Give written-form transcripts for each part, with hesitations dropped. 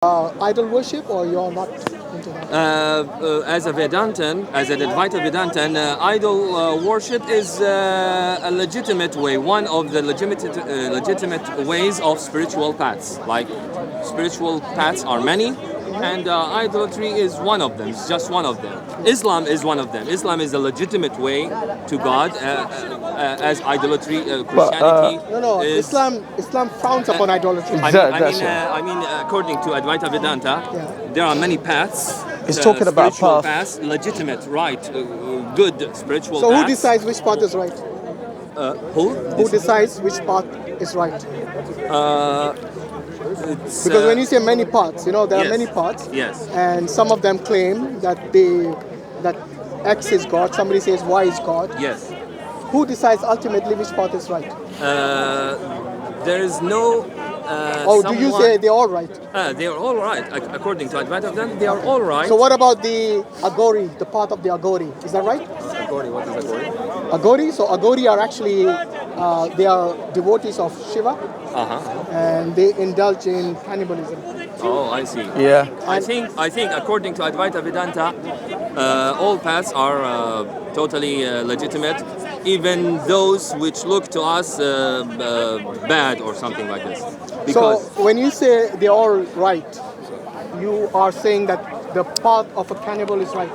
idol worship, or you're not into that? As a Vedantan, as an Advaita Vedantan, idol worship is a legitimate way, one of the legitimate ways of spiritual paths. Like, spiritual paths are many, and idolatry is one of them. It's just one of them. Islam is one of them. Islam is a legitimate way to God, as idolatry, Christianity. No. Is, Islam frowns upon idolatry. I mean, according to Advaita Vedanta, there are many paths. He's talking about spiritual path. paths, legitimate, right, good spiritual So paths. who decides which path is right? Who decides which path is right? Because when you say many paths, there are many paths. Yes. And some of them claim that X is God. Somebody says Y is God. Yes. Who decides ultimately which path is right? There is no. Do you say they're all right? They are all right. According to Advaita Vedanta, they are all right. So what about the Agori, the path of the Agori? Is that right? Agori, what is Agori? Agori? So Agori are actually, they are devotees of Shiva. And they indulge in cannibalism. Oh, I see. Yeah. I think according to Advaita Vedanta, all paths are totally legitimate, even those which look to us bad or something like this. Because so when you say they're all right, you are saying that the path of a cannibal is right.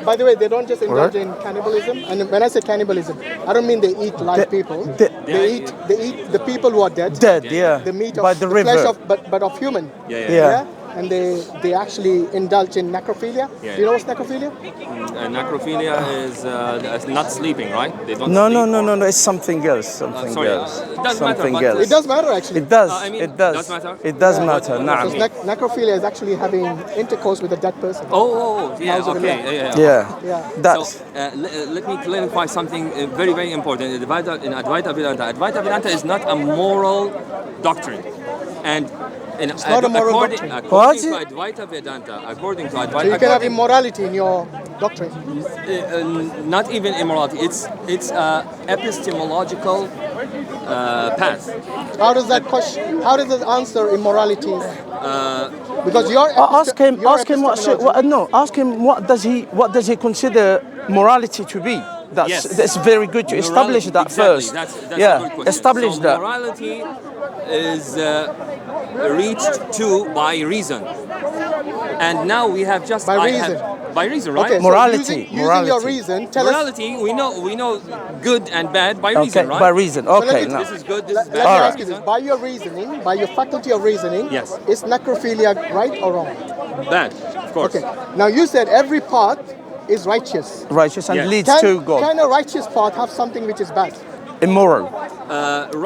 By the way, they don't just indulge in cannibalism. And when I say cannibalism, I don't mean they eat live people. They eat the people who are dead. The meat by of the flesh river. but of human. Yeah. And they actually indulge in necrophilia. Yeah. Do you know what's necrophilia? necrophilia is not sleeping, right? They don't No, sleep. it's something else. Something else. It doesn't something matter, else. It does matter actually. It does. it does matter? It does matter. Because نعم. necrophilia is actually having intercourse with a dead person. Yeah, How's it okay. Yeah. That's. So, let me clarify something very, very important. In Advaita Vedanta is not a moral doctrine. And It's not a moral doctrine. According to Advaita Vedanta, So you can have immorality in your doctrine. not even immorality. It's epistemological path. How does that question? How does it answer immorality? Because Ask him what does he consider morality to be. That's very good to establish that first. That's a good question. Establish so that. Morality is reached to by reason, and now we have just By reason. By reason, right? Okay, Morality. So using your reason, tell us. Morality, we know good and bad by reason, right? By reason. Okay. So Now. This is good. This is Let bad. me ask you this: by your reasoning, by your faculty of reasoning, Yes. is necrophilia right or wrong? Bad, of course. Okay. Now you said every path is righteous. Righteous and Yes. leads to God. Can a righteous path have something which is bad? Immoral.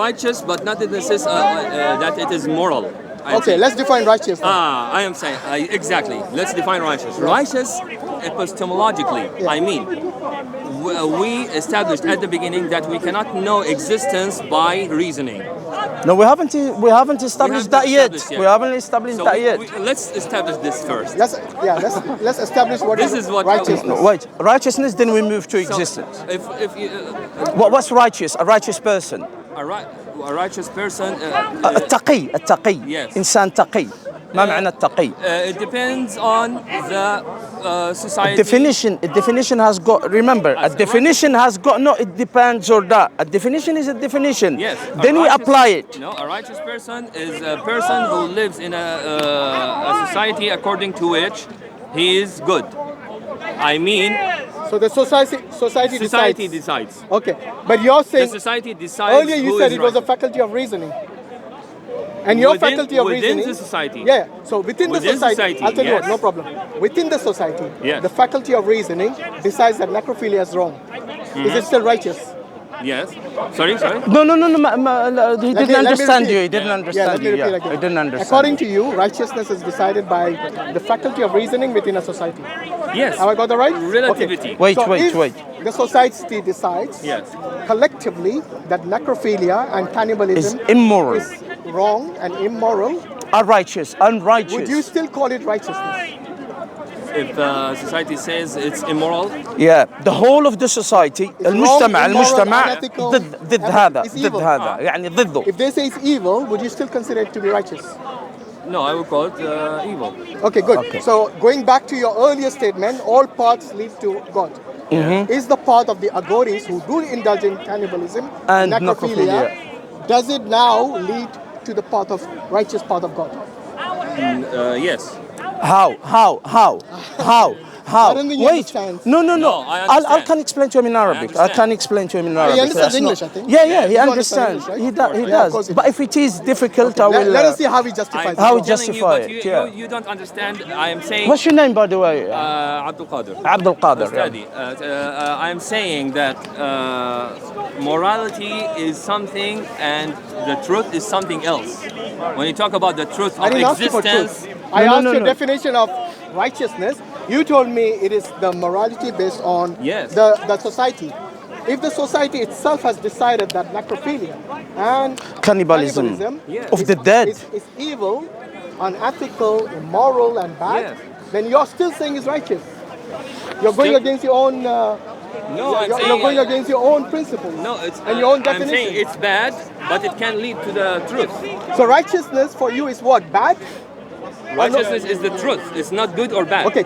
Righteous, but not in the sense that it is moral. Okay, let's define righteous. I am saying exactly. Let's define righteous. Righteous, epistemologically. I mean, we established at the beginning that we cannot know existence by reasoning. No, we haven't established that yet. We haven't established So that yet. let's establish this first. Let's establish what This is what righteousness. Wait, righteousness, then we move to existence. If you, What's righteous? A righteous person. a righteous person. التقي. Yes. إنسان تقي. ما معنى التقي? It depends on the society. Definition has got. Remember, a definition has got. No, it depends or that. A definition is a definition. Yes. Then we apply it. No, a righteous person is a person who lives in a society according to which he is good. I mean, So the society decides. Okay, but you're saying The society decides. earlier you who said is it was a righteous. faculty of reasoning. And your faculty of within reasoning. the society. Yeah. So within the Within society, society, I'll tell you what, yes. no problem. Within the society, Yes. the faculty of reasoning decides that necrophilia is wrong. Is it still righteous? Yes. Sorry. No. He didn't understand you. He didn't understand let me you. repeat Yeah, again. he didn't understand. According to you, righteousness is decided by the faculty of reasoning within a society. Yes. Have I got that right? Relativity. Okay. Wait. If the society decides Yes. collectively that necrophilia and cannibalism Is immoral. is wrong and immoral, Unrighteous. would you still call it righteousness? If society says it's immoral, Yeah, the whole of the society المجتمع unethical, ضد هذا it's evil. يعني ضده. If they say it's evil, would you still consider it to be righteous? No, I would call it evil. Okay, good. So going back to your earlier statement, all paths lead to God. Is the path of the agoris who do indulge in cannibalism And necrophilia, does it now lead to the path of righteous path of God? Yes. How? I don't think he Wait. understands. No. I understand. I can explain to him in Arabic. I can explain to him in Arabic. He understands That's English, not- I think. Yeah, he You understands. understand English, right? He Yeah, of does. course he But does. if it is difficult, I will. Let us see how he justifies How it. he justify you, it, but yeah. you don't understand. I am saying. What's your name, by the way? Abdul Qadir. Abdul Qadir. Yeah. Study. I am saying that morality is something and the truth is something else. When you talk about the truth I of didn't ask you for existence, truth. I asked you a no. definition of righteousness. You told me it is the morality based on Yes. the society. If the society itself has decided that necrophilia and Cannibalism Yes. of the dead. is evil, unethical, immoral, and bad, Yes. then you're still saying it's righteous. You're going Still- against your own. no, I'm You're saying going against your own principles. no, it's and your own I'm saying definition. it's bad, but it can lead to the truth. So righteousness for you is what? Bad? Righteousness is the truth. It's not good or bad. Okay.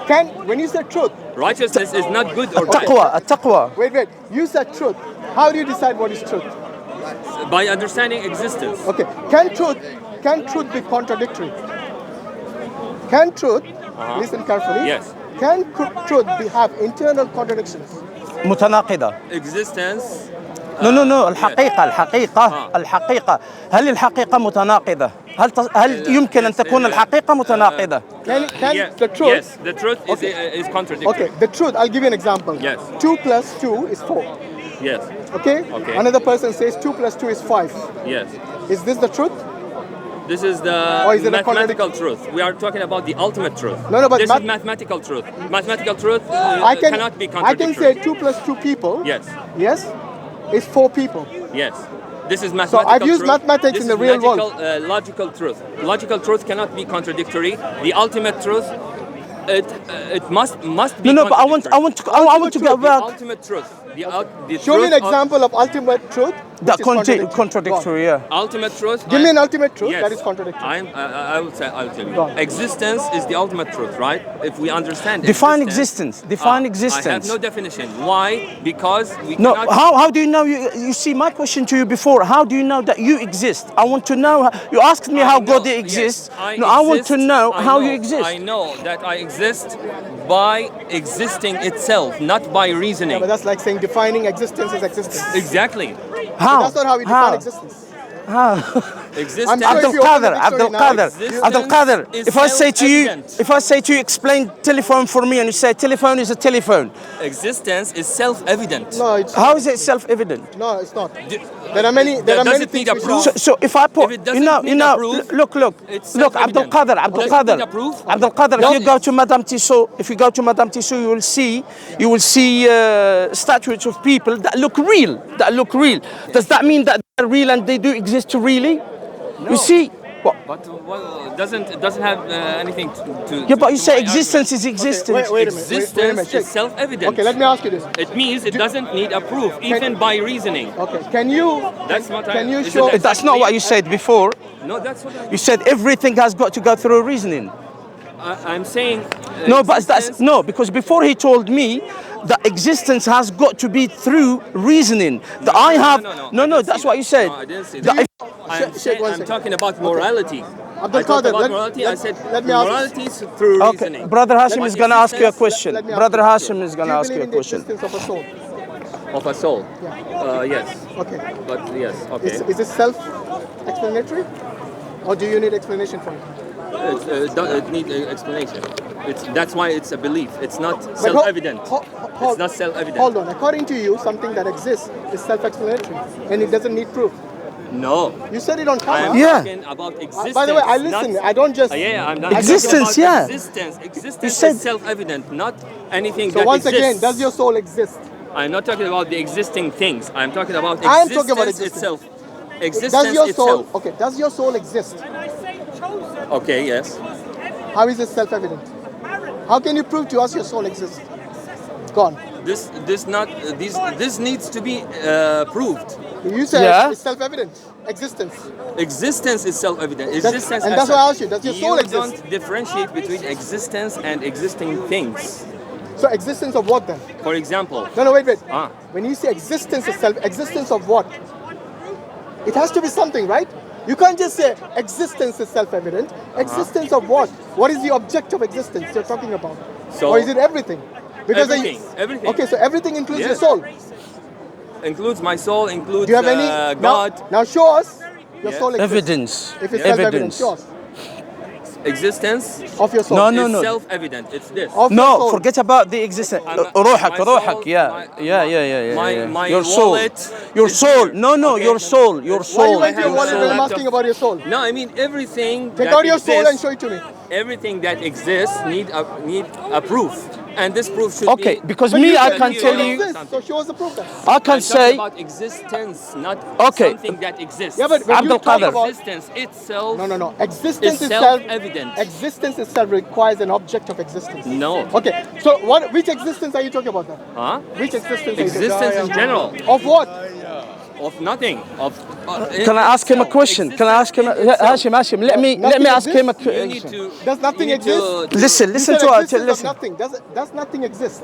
When you say truth, Righteousness is not good or bad. Taqwa. wait. You said truth. How do you decide what is truth? By understanding existence. Okay. Can truth be contradictory? Can truth? Listen carefully. Yes. Can truth have internal contradictions? متناقضة. Existence. No. الحقيقة. هل الحقيقة متناقضة؟ هل يمكن أن تكون الحقيقة متناقضة؟ Can Yes, the truth? Yes, the truth is contradictory. Okay. The truth. I'll give you an example. Yes. 2 + 2 is 4. Yes. Okay. Okay. Another person says 2 + 2 is 5. Yes. Is this the truth? This is the Or is it a mathematical truth. We are talking about the ultimate truth. No, but this is mathematical truth. Mathematical truth cannot be I contradictory. can say 2 + 2 people. Yes. Yes. Is 4 people. Yes. This is mathematical I've used truth. mathematics This in the is real world. Logical truth. Logical truth cannot be contradictory. The ultimate truth, it must be. No, but I want to go the back. ultimate truth. The Show me an truth of- example of ultimate truth. That which is contradictory, yeah. Ultimate truth. Give me an ultimate truth Yes. that is contradictory. I'll tell Go you. on. Existence is the ultimate truth, right? If we understand Define existence. Define I existence. have no definition. Why? Because we No, cannot. how do you know you see my question to you before? How do you know that you exist? I want to know. You asked me how God exists. Yes, I want to know how you exist. I know that I exist by existing itself, not by reasoning. But that's like saying defining existence is existence. Exactly. How? That's not how we define existence. Existence. I'm sure if you open the dictionary now, Abdul Qadir. is If I say to you, explain telephone for me, and you say telephone is a telephone. Existence is self-evident. No, it's How is it self-evident? no, it's not. There are many. There are does many it need things. a proof? So if I put, If it doesn't need a proof, look, it's Abdul self-evident. Qadir, Does it need a proof? Abdul Qadir. No. If you go to Madame Tissot, you will see statues of people that look real. Does that mean that they're real and they do exist really? No. You see? What? But it doesn't have anything to. Yeah, but you to say my existence is existence. Wait a minute. Existence Check. is self-evident. Okay, let me ask you this. It means it doesn't need a proof, even by reasoning. Okay, can you? That's what Can you is it show? that- That's not what you said before. No, that's what You said everything has got to go through reasoning. I'm saying. No, but that's existence- no, because before he told me that existence has got to be through reasoning. That I have No, no, I didn't that's say what that. you said. No, I didn't say That that. Shake one I'm second. talking about morality. Abdul I talked Qadir, about let- morality. let- I said let me ask- morality is through okay, reasoning. Brother Hashim But is going to ask you a existence- question. Let me ask Brother you. Hashim is going Do to you ask believe you a in the question. existence of a soul? Of a soul. Yes. Okay. But yes. Okay. Is it self-explanatory, or do you need explanation for it? It needs explanation. That's why it's a belief. It's not But self-evident. hold- It's not self-evident. Hold on. According to you, something that exists is self-explanatory, and it doesn't need proof. No. You said it on I camera. am Yeah. talking about existence. By the way, I listen. not- I don't just. Yeah, I'm not. Existence, I'm talking yeah. about Existence. Existence You said- is self-evident, not anything So that once exists. again, does your soul exist? I'm not talking about the existing things. I'm talking about I am existence talking about existence. itself. Existence Does your soul? itself. Okay. Does your soul exist? Okay. Yes. How is it self-evident? How can you prove to us your soul exists? Go on. This needs to be proved. You said Yeah. it's self-evident. Existence. Existence is self-evident. That's- Existence, and as that's why I such. asked you, does your soul You exist? don't differentiate between existence and existing things. So existence of what then? For example, No, wait. Ah. When you say existence is existence of what? It has to be something, right? You can't just say existence is self-evident. Existence of what? What is the object of existence you're talking about? So- or is it everything? Everything, everything. Okay, so everything includes your Yes. soul. includes my soul, includes Do you have any? God. Now show us your Yes. soul exists. Evidence. If it's Evidence. self-evident, show us. Existence Of your soul. No, is no. self-evident. It's this. Of your No, soul. forget about the existence. I'm- روحك my soul, روحك yeah. Yeah. my Your soul. wallet Your is soul. here. No, Okay. your soul. Your Why soul. you went to your have wallet soul. when I'm asking about your soul? No, I mean everything. Take that out your soul and exists- show it to me. Everything that exists need a proof, and this proof should Okay, be. because But me, you I said can you tell don't you. exist, so show us the proof then. I can I'm talking say. about existence, not Okay. something that exists. Yeah, but when you Abdul talk Qadir. about existence itself. No. Existence It's itself. self-evident. Existence itself requires an object of existence. No. Okay, so what? Which existence are you talking about then? Huh? Which existence? are you Existence in general. Of what? Of nothing. Of. Can I ask him a question? Can I ask him? Hashim, let me Nothing ask him a exists? You need question. to. Does nothing you need to- exist? Listen You said to what. existence of Listen. nothing. Does nothing exist?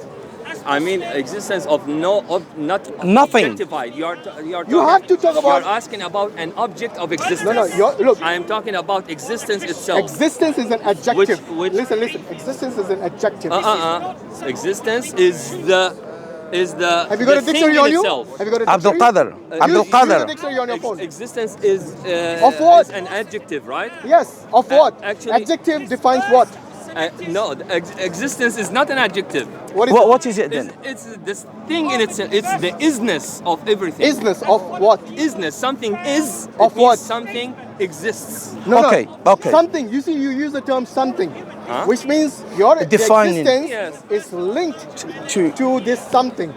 I mean, existence of not Nothing. objectified. You talking, have to talk about- You're asking about an object of existence. No, look. I am talking about existence itself. Existence is an adjective. Which- Listen. Existence is an adjective. Existence is the Have you got a the thing dictionary in on you? itself. Have you got a Abdul dictionary? Qadir. Abdul Use the Qadir. dictionary on your phone. Existence is Of what? is an adjective, right? Yes. Of what? actually- Adjective defines what? No, existence is not an adjective. What is What is it then? It's this thing in itself. It's the isness of everything. isness of what? Isness. Something is. Of it means what? Something exists. No. Okay. Something. You see, you use the term something, Huh? which means your Defining. existence Yes. is linked To- to this something.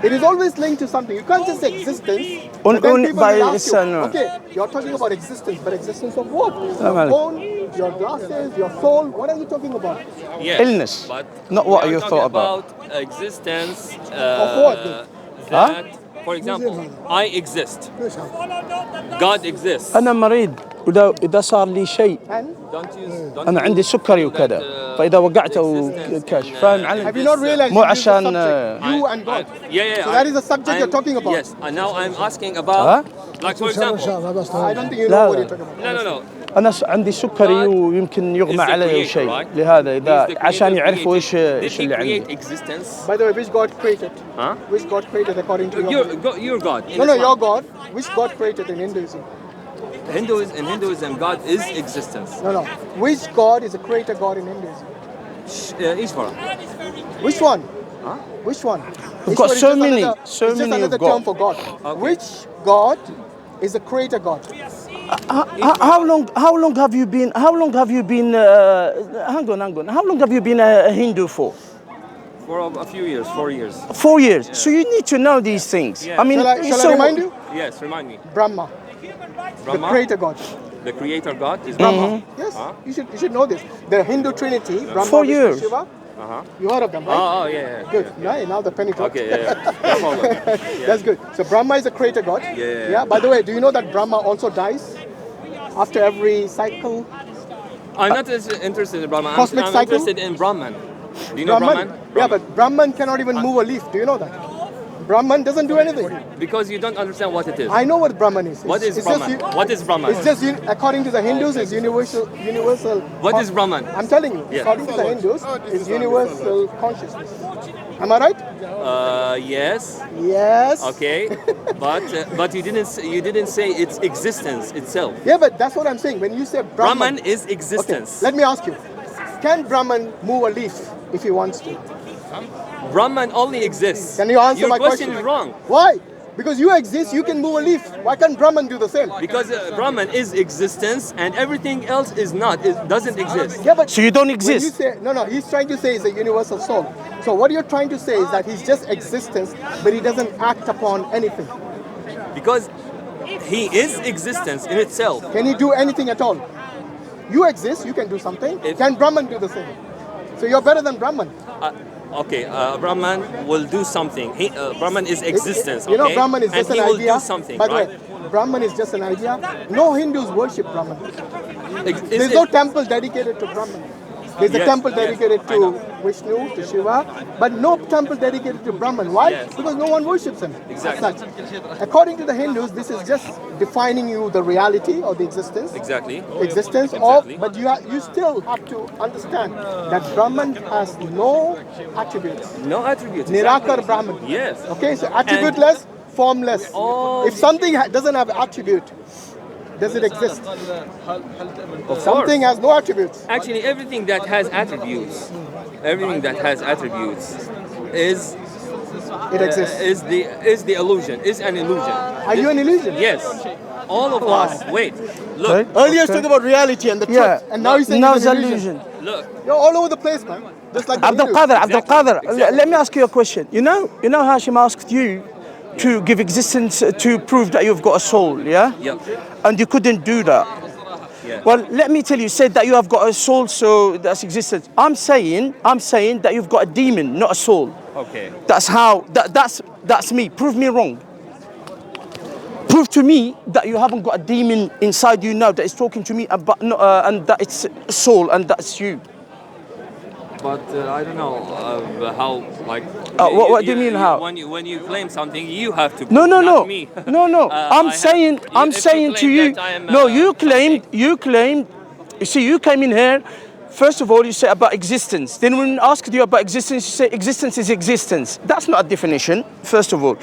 It is always linked to something. You can't just say existence. Un- but then un- people by will ask you, itself. okay, you're talking about existence, but existence of what? Your Amal. phone, your glasses, your soul. What are you talking about? Yes, Illness, but not what we are you talking thought about. existence Of what? that, for example, I exist. God exists. أنا مريض إذا صار لي شيء And أنا عندي سكري وكذا فإذا وقعت أو كاش فاهم علي؟ have you not realized مو you use the عشان subject, you and God? Yeah. So that is the subject you're talking about. Yes, and now I'm asking about, like for example, I don't think you لا، know what لا. you're talking about. no. أنا عندي سكري ويمكن يغمى He's the علي أو creator, شيء right? لهذا He's إذا the عشان creator, يعرفوا created. إيش Did he اللي create عندي. existence? By the way, which God created? Huh? Which God created according to your You're God. In No, Islam. your God. Which God created in Hinduism? In Hinduism, God is existence. No. Which God is a creator God in Hinduism? Ishvara. Which one? Huh? Which one? We've got Ishwar is so just many, another- so it's just many of another God. term for God. Okay. Which God is a creator God? How long have you been hang on how long have you been a Hindu for? For a few years, 4 years. 4 years. So you need to know these things. Yeah. I mean, Shall I remind you? Yes, remind me. Brahma, Brahma, the creator God. the creator God is Brahma. Yes, Huh? you should know this. The Hindu Trinity, Brahma, 4 Vishnu, years. Shiva. Uh-huh. You heard of them, right? Oh, yeah. Good. Now the penny dropped. Okay, yeah. No problem. That's good. So Brahma is a creator God. Yeah. By the way, do you know that Brahma also dies after every cycle? I'm not interested in Brahman. Cosmic I'm cycle? interested in Brahman. Do you know Brahman? Yeah, but Brahman cannot even move a leaf. Do you know that? Brahman doesn't do anything. Because you don't understand what it is. I know what Brahman is. What is It's Brahman? just What is Brahman? It's just according to the Hindus, it's universal. What is Brahman? I'm telling you. Yeah. According to the Hindus, it's universal consciousness. Am I right? Yes. Yes. Okay. But you didn't say its existence itself. Yeah, but that's what I'm saying. When you say Brahman is okay, existence. let me ask you. Can Brahman move a leaf if he wants to? Brahman only exists. Can you answer Your my question question? is wrong. Why? Because you exist, you can move a leaf. Why can't Brahman do the same? Because Brahman is existence and everything else is not. It doesn't exist. Yeah, but So you don't when you exist. say no, he's trying to say he's a universal soul. So what you're trying to say is that he's just existence, but he doesn't act upon anything. Because he is existence in itself. Can he do anything at all? You exist, you can do something. If- Can Brahman do the same? So you're better than Brahman. Okay, Brahman will do something. Brahman is existence. You know, okay? Brahman is just and an he will idea. do something, By the right? way, Brahman is just an idea. No Hindus worship Brahman. Is There's it- no temple dedicated to Brahman. There's a Yes, temple yes, dedicated I to know. Vishnu, to Shiva, but no temple dedicated to Brahman. Why? Yes. Because no one worships him. as Exactly. such. According to the Hindus, this is just defining you the reality or the existence. Exactly. Existence Exactly. of, but you still have to understand that Brahman has no attributes. No attributes. Nirakar exactly. Brahman. Yes. Okay, so attributeless, formless. all If something doesn't have attribute, does it exist? Of Something course. has no attributes. Actually, everything that has attributes, is It exists. is the illusion. Is an illusion. Are you an illusion? Yes. All of us. Wait. Look. Right? Earlier you Okay. spoke about reality and the truth, Yeah. and now you're saying Now it's it's an an illusion. illusion. Look. You're all over the place, man. Just like the Abdul Hindus. Qadir, Abdul Qadir, Exactly. let me ask you a question. You know Hashim asked you to give existence to prove that you've got a soul, yeah? Yep. And you couldn't do that. Yeah. Well, let me tell you, said that you have got a soul, so that's existence. I'm saying that you've got a demon, not a soul. Okay. That's how, that's me. Prove me wrong. Prove to me that you haven't got a demon inside you now that is talking to me about, and that it's soul and that's you. But I don't know how. Like. What do you mean how? When you claim something, you have to. No, not me. no. I'm saying if to claim you. that I am, No, you something- claimed. You see, you came in here. First of all, you say about existence. Then when I asked you about existence, you say existence is existence. That's not a definition. First of all.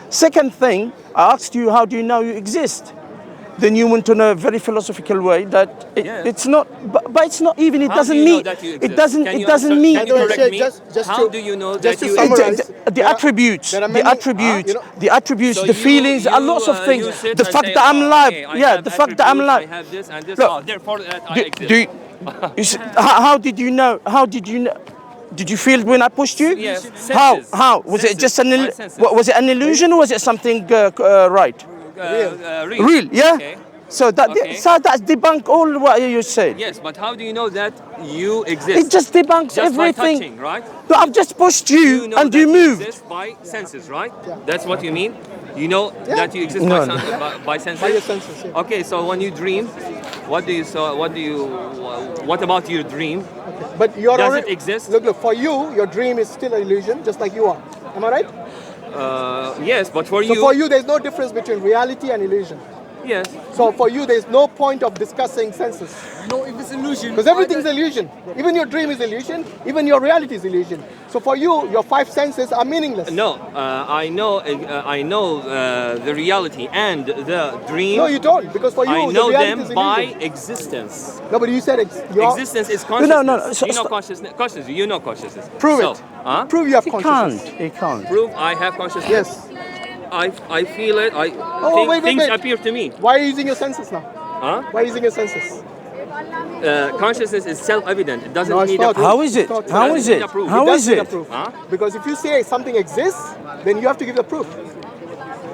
Second thing, I asked you, how do you know you exist? Then you went on a very philosophical way that it's not, but it's not even. It How doesn't do you know mean. that you It exist? doesn't. Can It you doesn't answer- mean. Can you correct me? Just How to- do you know just that to you summarize, exist? The there are- attributes, there are the many- attributes, you know- the attributes, So the feelings, are lots of things. You sit The and fact say, that I'm "Oh, alive, okay, I yeah, have the fact that I'm attributes, alive. I have this and this. Look, Oh, therefore that I exist. Do you, how did you know? How did you know? Did you feel when I pushed you? Yes, How? senses. How? Was it Senses. just an? My senses. Was it an illusion or was it something right? Real. Real? Yeah. Okay. So Okay. that's debunk all what you said. Yes, but how do you know that you exist? It just debunks Just by everything. touching, right? No, I've just pushed you know and that you moved. exist by senses, right? Yeah. That's what you mean? You know that you exist No, by, no. by senses? By your senses, yeah. Okay, so when you dream, what about your dream? But you're Does already, it exist? Look, for you, your dream is still an illusion, just like you are. Am I right? Yes, but for So you, for you, there's no difference between reality and illusion. yes. So for you, there's no point of discussing senses. No, if it's illusion. Because everything's illusion. Even your dream is illusion. Even your reality is illusion. So for you, your five senses are meaningless. No, I know the reality and the dream. No, you don't. Because for you, I the know reality them is by illusion. existence. No, but you said your Existence is consciousness. no, so- you know consciousness. You know consciousness. Prove so, it. Huh? Prove you have He consciousness. can't. He can't. Prove I have consciousness. Yes. I feel it. wait, Things wait. appear to me. Why are you using your senses now? Huh? Why are you using your senses? Consciousness is self-evident. It doesn't No, it's need not. a proof. How is it? It's not- How doesn't is need it? a proof. How It does is need a it? proof. Huh? Because if you say something exists, then you have to give the proof.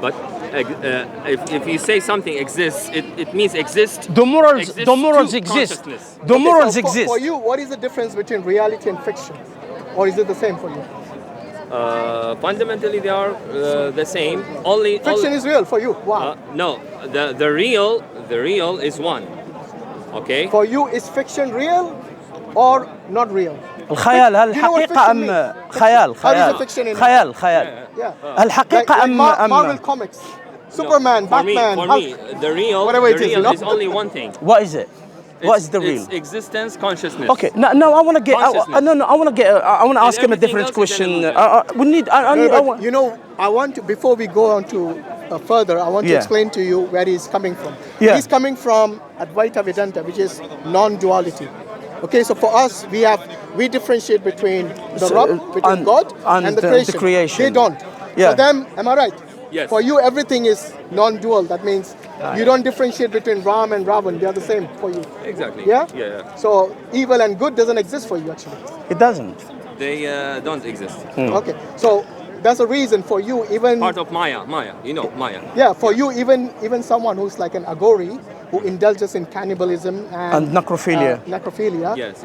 But if you say something exists, it means exist. The morals exists to exist. consciousness. The Okay, morals so exist. For you, what is the difference between reality and fiction? Or is it the same for you? Fundamentally, they are the same. Fiction is real for you. Wow. No, the real is one. Okay. For you, is fiction real or not real? الخيال هل You know what حقيقة fiction أم means? خيال How is خيال the fiction in خيال خيال Yeah. هل حقيقة أم Marvel أم comics, Superman, for me, Batman, for Hulk. me, the real, Whatever it is, you know? is only one thing. What is it? What is the real? It's existence, consciousness. Okay, no, I want to get. Consciousness. I want to get. I want to ask him a everything different else is an question. illusion. We need. I No, need. but want, you know, I want to, before we go on to further, I want to Yeah. explain to you where he's coming from. Yeah. He's coming from Advaita Vedanta, which is non-duality. Okay, so for us, we differentiate between the So, Rabb, between and- God, and and the the creation. They don't. Yeah. For them, am I right? Yes. For you, everything is non-dual. That means you don't differentiate between Ram and Ravan. They are the same for you. Exactly. Yeah? Yeah. So evil and good doesn't exist for you, actually. it doesn't. They don't exist. Okay, so that's a reason for you, even Part of Maya. You know Maya. yeah, for you, even someone who's like an agori who indulges in cannibalism and And necrophilia. necrophilia. Yes.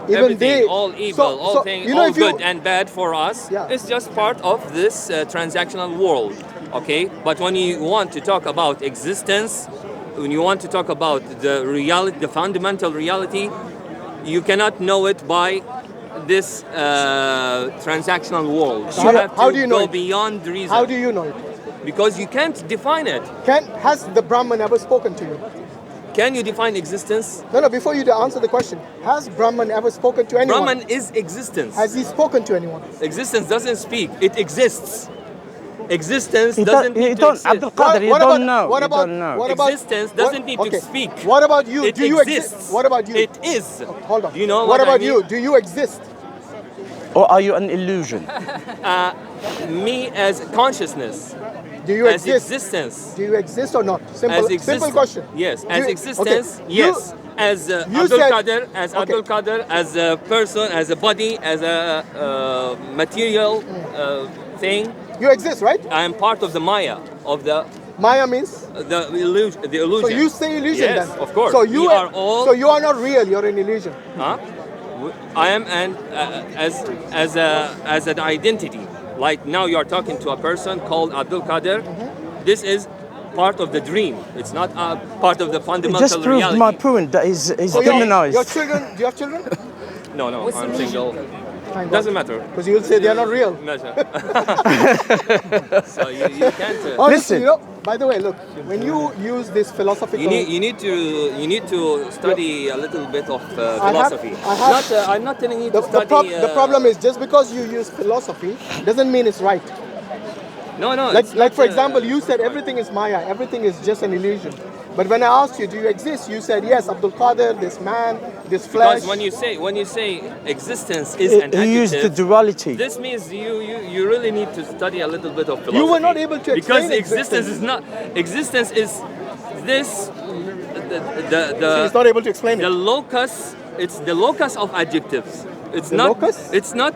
even everything, they all evil, all things, you know, all if you- good and bad for us, Yeah. is just part of this transactional world. Okay, but when you want to talk about existence, when you want to talk about the reality, the fundamental reality, you cannot know it by this transactional world. So You have how to do you know go it? beyond reason. How do you know it? Because you can't define it. Has the Brahman ever spoken to you? Can you define existence? No, before you answer the question, has Brahman ever spoken to anyone? Brahman is existence. Has he spoken to anyone? Existence doesn't speak, it exists. Existence You doesn't don't, you need to don't exist. Abdul Qadir, you don't know. What You about, don't know. what about Existence doesn't need to speak. What about you? It Do you exists. exist? What about you? It is. Hold on. Do you know what what I about mean? you? Do you exist? Or are you an illusion? Me as consciousness, Do you as exist? existence, Do you exist or not? Simple, as existence. simple question. Yes, Do as you- existence, okay. yes. As you Abdul said- Qadir, Abdul Qadir, as a person, as a body, as a material thing, You exist, right? I am part of the Maya, of the Maya means. illusion. The illusion. So you say illusion Yes, then. of course. So you We are all. So you are not real. You're an illusion. Huh? I am as an identity. Like now you are talking to a person called Abdul Qadir. This is part of the dream. It's not a part of the It fundamental just proved reality. my point that is So demonized. your children. Do you have children? No, I'm single. Thank Doesn't God. matter. Because you'll say they are not real. Measure. So you can't. Honestly, Listen. you know, by the way, look, when you use this philosophical. You need to study a little bit of I have- philosophy. I have- I'm not telling you to The, study. the problem is just because you use philosophy doesn't mean it's right. no. Like, it's like not, for example, you said everything is Maya, everything is just an illusion. But when I asked you, do you exist? You said yes, Abdul Qadir, this man, this flesh. because when you say existence is an He used the adjective, duality. this means you really need to study a little bit of philosophy. You were not able to because explain existence is not existence is this So he's not able to explain the it. locus. It's the locus of adjectives. It's The not. locus? It's not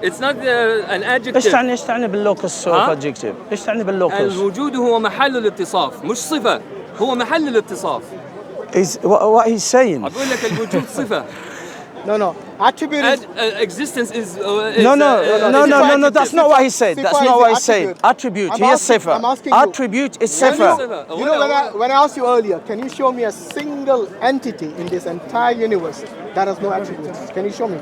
an ايش adjective. تعني ايش تعني باللوكس ها؟ اوف adjective؟ ايش تعني باللوكس؟ الوجود هو محل الاتصاف مش صفة. هو محل الاتصاف. Is what he's saying. أقول لك الوجود صفة. No. Attribute is. Existence is. No, that's not what he said. Sifa That's is not the what he said. attribute. Attribute, I'm yes, asking- sifa. I'm asking you. Attribute is Can sifa. you know, when I asked you earlier, can you show me a single entity in this entire universe that has no attributes? Can you show me?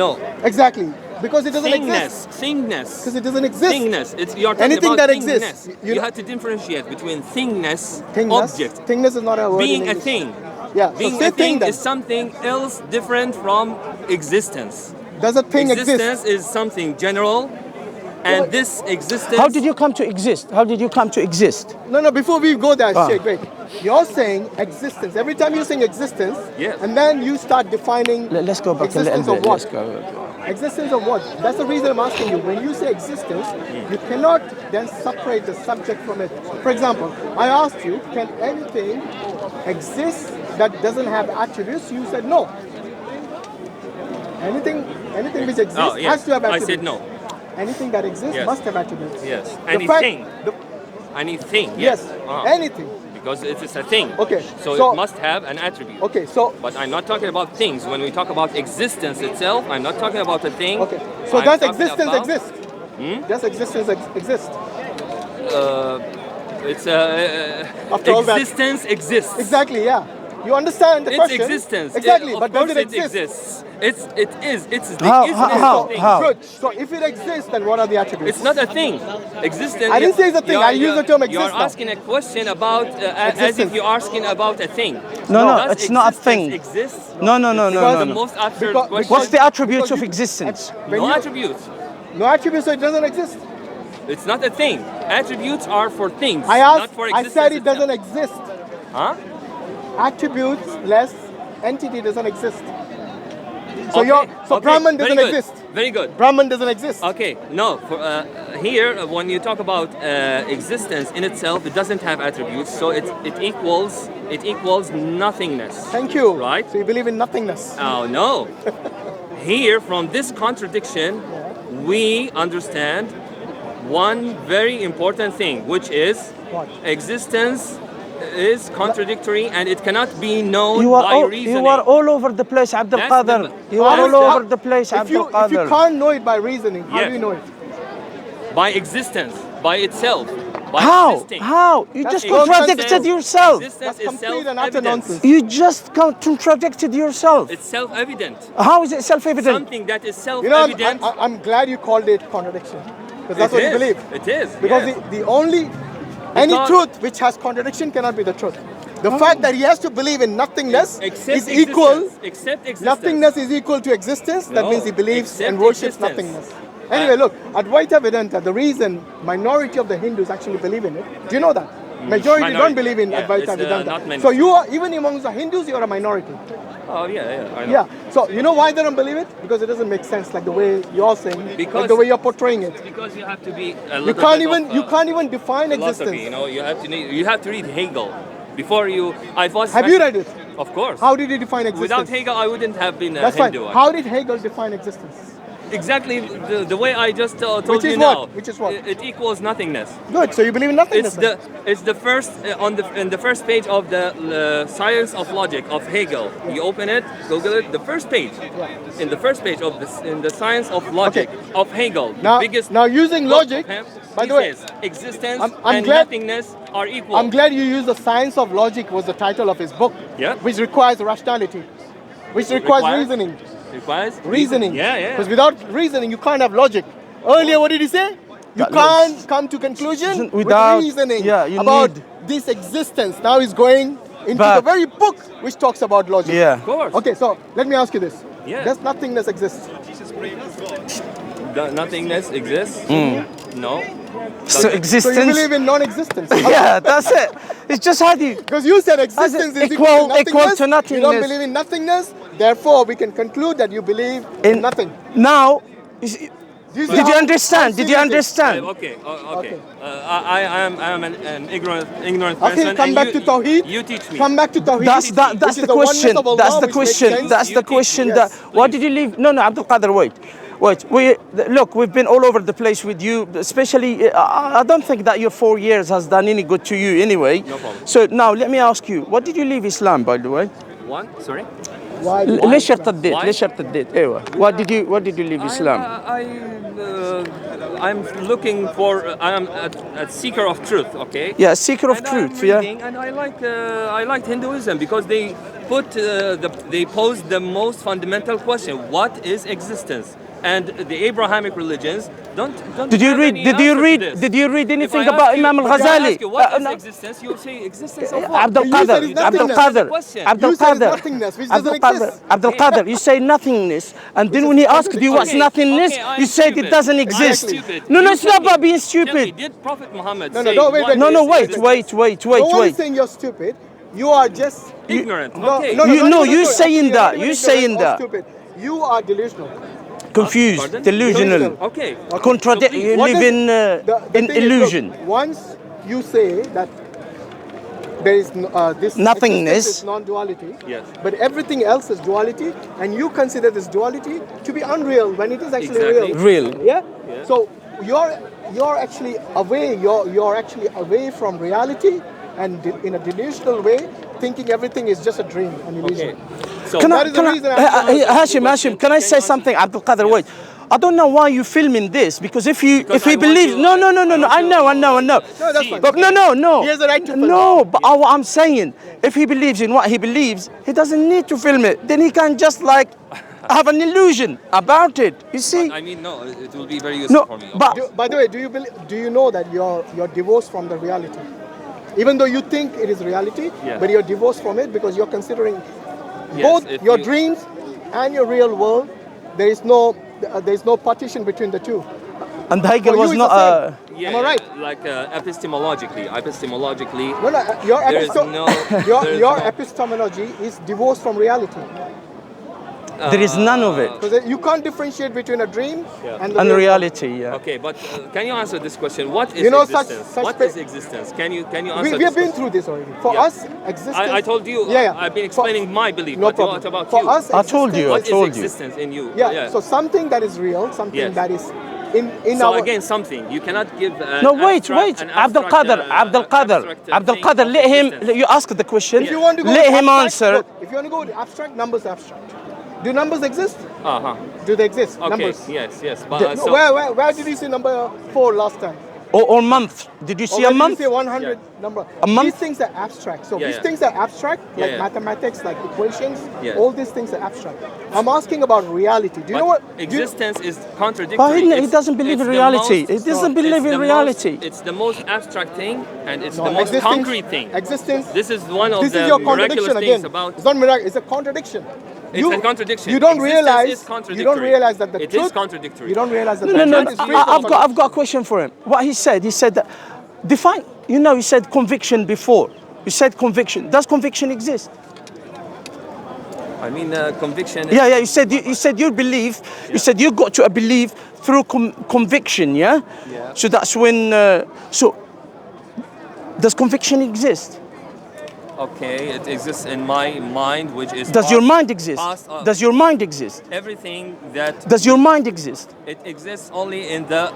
No. Exactly. Because it doesn't exist. Thingness. Because it doesn't exist. Thingness. You're talking Anything about that thingness. exists. You have to differentiate between thingness, Thingness. object. Thingness is not a word in Being a English. thing. Yeah. So Being say a thing then. is something else different from existence. Does a thing Existence exist? is something general, and this existence. How did you come to exist? How did you come to exist? No. Before we go there, Ah. Sheikh, wait. You're saying existence. Every time you're saying existence, Yes. and then you start defining Let's go back a little existence of bit. what? Let's go. Existence of what? That's the reason I'm asking you. When you say existence, you cannot then separate the subject from it. For example, I asked you, can anything exist that doesn't have attributes? You said no. Anything which exists Oh, yes. has to have I attributes. said no. Anything that exists Yes. must have attributes. Yes. The fact- Anything. the- Anything. yes. Ah. Anything. Because it is a thing. Okay, So so- it must have an attribute. Okay, so But I'm not talking about things. When we talk about existence itself, I'm not talking about a thing. okay, so I'm does talking existence about- exist? Does existence exist? It's After all that- existence exists. Exactly, yeah. You understand the It's question? existence. Exactly, Of but does course it exist? exists. It is. It's the How- isness how- of things. how? Good. So if it exists, then what are the attributes? It's not a thing. Existence. I didn't say it's a thing. I used the term exist You're now. asking a question about as if Existence. you're asking about a thing. No, Does it's not a existence thing. Exist? No. Because The most absurd because- question. What's the attributes Because of you- existence? when No you- attributes. No attributes, so it doesn't exist. It's not a thing. Attributes are for things, I not asked. for I existence. said it itself. doesn't exist. Huh? Attributes less entity doesn't exist. So Okay, so okay, Brahman very doesn't good, exist. Very good. Brahman doesn't exist. Okay, no. For, here, when you talk about existence in itself, it doesn't have attributes, so it equals nothingness. Thank you. Right? So you believe in nothingness. Oh no. Here, from this contradiction, we understand one very important thing, which is What? existence is contradictory and it cannot be known You are by all, reasoning. you are all over the place, Abdul That's Qadir. the- You are all How- over the place, If you Abdul Qadir. can't know it by reasoning, how Yes. do you know it? By existence, by itself, by How? existing. How? You That's just existence. contradicted yourself. Existence That's is complete and utter self-evident. nonsense. You just contradicted yourself. It's self-evident. How is it self-evident? Something that is You know, self-evident. I'm glad you called it contradiction, because that's It what you is. believe. It is. Because yes. the only any Because- truth which has contradiction cannot be the truth. The fact that he has to believe in nothingness Accept is equal. existence. Accept existence. Nothingness is equal to existence. That No, means he believes accept and worships existence. nothingness. Anyway, look, Advaita Vedanta, the reason minority of the Hindus actually believe in it, do you know that? Majority don't Minority. believe in Yeah, Advaita it's, Vedanta. not many. So you are, even amongst the Hindus, you are a minority. Oh yeah, I know. Yeah. So you know why they don't believe it? Because it doesn't make sense like the way you're saying, like Because- the way you're portraying it. Because you have to be a You little can't bit even of, you can't even define philosophy. existence. You know, you have to read Hegel before you. Have you read it? Of course. How did he define existence? Without Hegel, I wouldn't have been a That's Hindu. fine. How did Hegel define existence? Exactly the way I just told Which is you what? now. Which is what? It equals nothingness. Good. So you believe in nothingness. It's the first in the first page of the Science of Logic of Hegel. You open it, Google it. The first page. In the first page of this, in the Science of Logic Okay. of Hegel. Now- the biggest now using book logic, of him, by he the way, says existence I'm and glad- nothingness are equal. I'm glad you used the science of logic was the title of his book. Yeah. Which requires rationality, which requires reasoning. Requires Reasoning. Yeah, yeah. Because without reasoning, you can't have logic. Earlier, what did he say? You That can't looks- come to conclusion without- with reasoning yeah, you about need- this existence. Now he's going into Back. the very book which talks about logic. Yeah. Of course. Okay, so let me ask you this. Yeah. Does nothingness exist? Nothingness exists? No. So So existence. you believe in non-existence? Yeah, that's it. It's just how do you. Because you said existence is Equal- equal to equal nothingness. to You nothingness. don't believe in nothingness. Therefore, we can conclude that you believe in nothing. Now, you see- Do you see did you how understand? Did you serious it is? understand? Okay. Okay. I am an ignorant Okay, person. come and back to Tawheed. You teach me. Come back to Tawheed. That's which that's is the oneness question. of Allah, That's the which makes question. sense. That's You the teach question. me. That Yes, why please. did you leave? No, Abdul Qadir, wait. Look, we've been all over the place with you. Especially, I don't think that your 4 years has done any good to you anyway. No problem. So now let me ask you, what did you leave Islam, by the way? One? Sorry? Why? ليش ارتديت؟ Why? ليش ارتديت؟ ايوه. What did you leave Islam? I'm looking for. I'm a seeker of truth. Okay. Yeah, seeker of And truth. I'm Yeah. reading, and I liked Hinduism because they they pose the most fundamental question: what is existence? And the Abrahamic religions don't. Did you have read? any Did you answer to read? this. Did you read If anything I ask about you- Imam if I al-Ghazali? ask you, what is No. existence? You'll say existence of what? Abdul You said Qadir, it's Abdul nothingness. Qadir, Question. Abdul You said it's Qadir, nothingness, which Abdul doesn't Qadir, exist. Abdul Qadir. You say nothingness, and then is when he asked you what's Okay, nothingness, okay, I'm you said it stupid. doesn't I'm exist. stupid. No, You it's tell not me- about being tell stupid. me, did Prophet Muhammad No, no, say no, wait, what wait, No, is no, existence? wait. No one is Wait. saying you're stupid. You are just Ignorant. No, Okay. no, You- not no, even you ignorant. saying Actually, that, you're not you even saying ignorant or that. Stupid. You are delusional. Confused, Pardon? delusional, Okay. contradict. So please, You What live does- in the in thing is, illusion. look, once you say that there is this Nothingness. existence is non-duality, Yes. but everything else is duality, and you consider this duality to be unreal when it is actually Exactly. Real. Yeah. So you're actually away. You're actually away from reality, and in a delusional way, thinking everything is just a dream, an illusion. Okay. So Can That I, is the can reason I, I'm asking Hashim, Hashim, can I say something, Abdul Qadir? Wait. I don't know why you're filming this, because if he Because I want believes, to- no, I want I know. No, that's fine. But no. He has a right to film. No, but what I'm saying, if he believes in what he believes, he doesn't need to film it. Then he can just like have an illusion about it. You see? I mean, no, it will be very useful No, for me. Okay. but By the way, do you know that you're divorced from the reality? Even though you think it is reality, Yeah. but you're divorced from it because you're considering Yes, both if your you- dreams and your real world. There is no partition between the two. and For Hegel you, was it's not the same. Yeah, Am I right? Like epistemologically. No, your There is no- there is your no- epistemology is divorced from reality. there is none of it. Because you can't differentiate between a dream and the And real reality, yeah. Okay, but can you answer this question? What is You know, such- existence? such What pe- is existence? Can you We answer have this been question? through this already. For Yeah. us, existence. I told you. Yeah. I've been explaining my belief. No but problem. what about For you? us, I told you. existence- What is told you. existence in you? Yeah. So something that is real, something Yes. that is in So our again, something you cannot give. No, wait. Abdul Qadir, let him. You ask the question. if you want to go let with him abstract, answer. look, if you want to go with abstract, numbers are abstract. Do numbers exist? Uh-huh. Do they exist? Okay. Numbers. Yes. But No, so where did you see number 4 last time? Or month. Did you Or see where a did month? you say 100 number? A month? These things are abstract. So Yeah, these yeah. things are abstract, like Yeah. mathematics, like equations. Yeah. All these things are abstract. I'm asking about reality. Do you know what? existence is contradictory. But he It's- doesn't believe it's in the reality. most- He doesn't believe it's in the reality. Most, it's the most abstract thing, and it's No, the most existence- concrete thing. Existence. This is one of This the is your miraculous contradiction things again. about. It's not miracle. It's a contradiction. It's a contradiction. You don't Existence realize. is contradictory. You don't realize that the It is truth. contradictory. You don't realize that No, the no, truth no. is based on I've got a question for him. What he said that define. You know, he said conviction before. You said conviction. Does conviction exist? I mean, conviction. Yeah. You said you believe. You said you got to a belief through conviction. Yeah. Yeah. So that's when. So does conviction exist? Okay, it exists in my mind, which is. Does your mind exist? past, Does your mind exist? everything that Does your mind exist? it exists only in the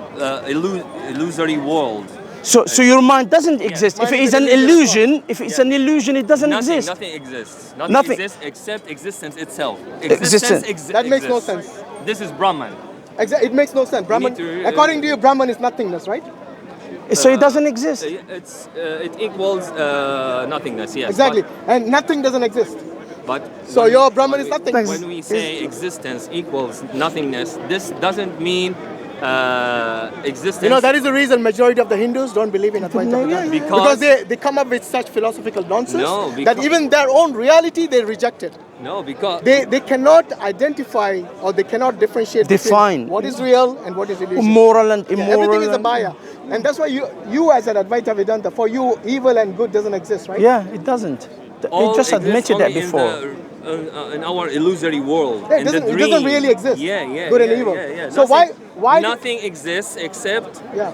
illusory world. So your mind doesn't exist. If Mind it is is an an illusion. illusion, if it's an illusion, it doesn't exist. Nothing exists. Nothing. Nothing exists except existence itself. Existence. That makes no exists. sense. This is Brahman. It makes no sense. Brahman, need to, according to you, Brahman is nothingness, right? So it doesn't exist. It equals nothingness. Yes. Exactly. And nothing doesn't exist. But So when your we- Brahman when is we- nothing. When we say existence equals nothingness, this doesn't mean existence. You know, that is the reason majority of the Hindus don't believe in Advaita No, Vedanta. yeah. Because they come up with such philosophical nonsense No, that because- even their own reality they reject it. No, because They cannot identify or they cannot differentiate Define. between what is real and what is illusion. Moral and Yeah, immoral. everything is a maya. And that's why you as an Advaita Vedanta, for you, evil and good doesn't exist, right? Yeah, it doesn't. all You just exists admitted that only before. In our illusory world. Yeah, in the it doesn't dream. really exist. Yeah. Good and yeah, evil. Yeah. So why nothing exists except Yeah.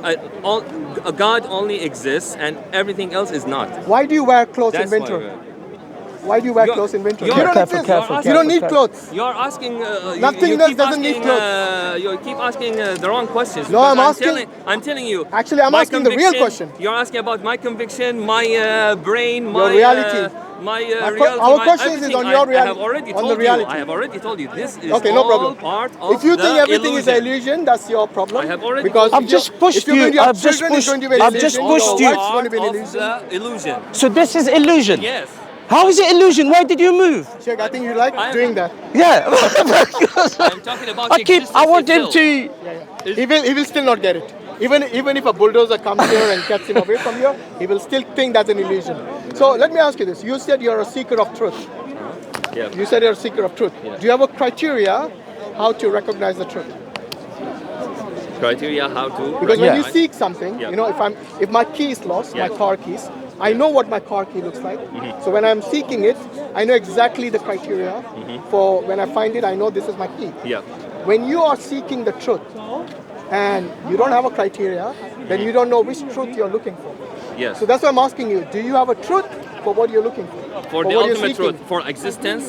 a God only exists and everything else is not. why do you wear clothes That's in winter? why Why do you wear You're- clothes in winter? you're- You don't Careful, exist. careful, You don't careful, need careful. clothes. you're asking. Nothingness keep doesn't need asking, you keep asking the wrong questions. No, because I'm asking- I'm telling you. Actually, I'm my asking the real conviction- question. You're asking about my conviction, my brain, my reality. my My reality. our my question is everything. on your I have reality, already on the told reality. you. I have already told you. This is Okay, no all problem. part of If you think the everything is an illusion. illusion, that's your problem. I have already because told I've just pushed if you're going to you. have I've just children, it's pushed- going to be an I've illusion. just pushed Your you. wife's going to be an Part illusion. of the illusion. So this is illusion. Yes. How is it illusion? Why did you move? Sheikh, I think you like doing that. Yeah. I'm talking about existence I want him itself. to. He will still not get it. Even if a bulldozer comes here and gets him away from here, he will still think that's an illusion. So let me ask you this. You said you're a seeker of truth. Yeah. You said you're a seeker of truth. Yeah. Do you have a criteria how to recognize the truth? Criteria how to. Because when you recognize- seek something, Yeah. you know, if my key is lost, my Yeah. car keys, I know what my car key looks like. So when I'm seeking it, I know exactly the criteria for when I find it, I know this is my key. Yeah. When you are seeking the truth and you don't have a criteria, then you don't know which truth you're looking for. Yes. So that's why I'm asking you, do you have a truth for what you're looking for? For the what you're ultimate seeking? truth, for existence,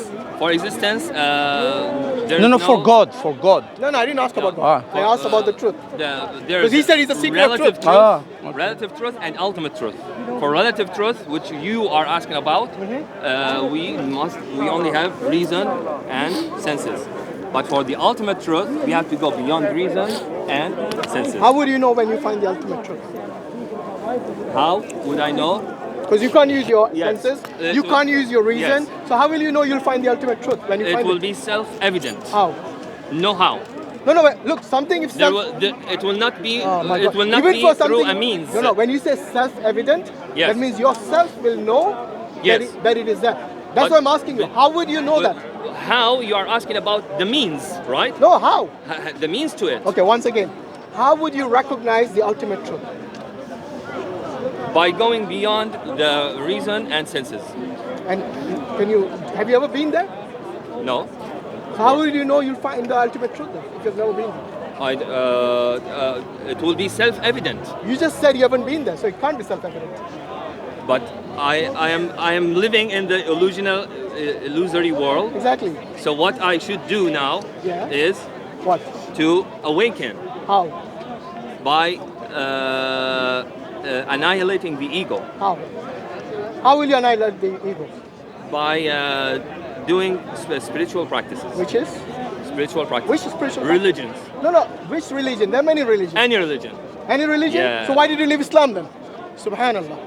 there's No, for God, for God. No, I didn't ask about Ah. God. I asked about the truth. There's Because he said he's a seeker of relative truth. Ah, relative truth and ultimate truth. For relative truth, which you are asking about, we only have reason and senses. But for the ultimate truth, we have to go beyond reason and senses. How would you know when you find the ultimate truth? How would I know? Because you can't use your Yes. senses, It you will- can't use your reason. Yes. So how will you know you'll find the ultimate truth when you It find will it? be self-evident. How? No how. No, wait, look, something if There self... it will not be. Oh my It God. will not Even be for through something, a means. No, when you say self-evident, Yes. that means yourself will know Yes. that it is there. That's But- why I'm asking you, how would you know But that? how you are asking about the means, right? No, how? The means to it. Okay, once again, how would you recognize the ultimate truth? By going beyond the reason and senses. And have you ever been there? No, So how would you know you'll find the ultimate truth then, if you've never been there? it will be self-evident. You just said you haven't been there, so it can't be self-evident. But I am living in the illusory world. Exactly. So what I should do now Yeah. is What? to awaken. How? by annihilating the ego. How? How will you annihilate the ego? By doing spiritual practices. Which is? Spiritual practices. Which is spiritual? Religions. No. Which religion? There are many religions. Any religion. Any religion? Yeah. So why did you leave Islam then? Subhanallah.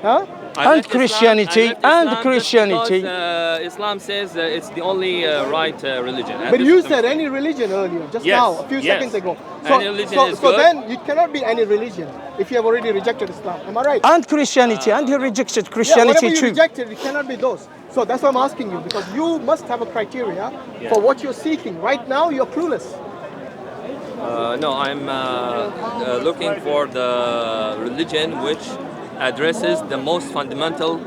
Huh? I left Christianity, Islam and just Christianity. because, Islam says it's the only right religion. And But this you is the said mistake. any religion earlier, just Yes, now, a few yes. seconds ago. Any religion is so good. then you cannot be any religion if you have already rejected Islam. Am I right? And Christianity, and he rejected Yeah, Christianity whatever you too. rejected, it cannot be those. So that's why I'm asking you, because you must have a criteria for what you're seeking. Right now, you're clueless. No, I'm looking for the religion which addresses the most fundamental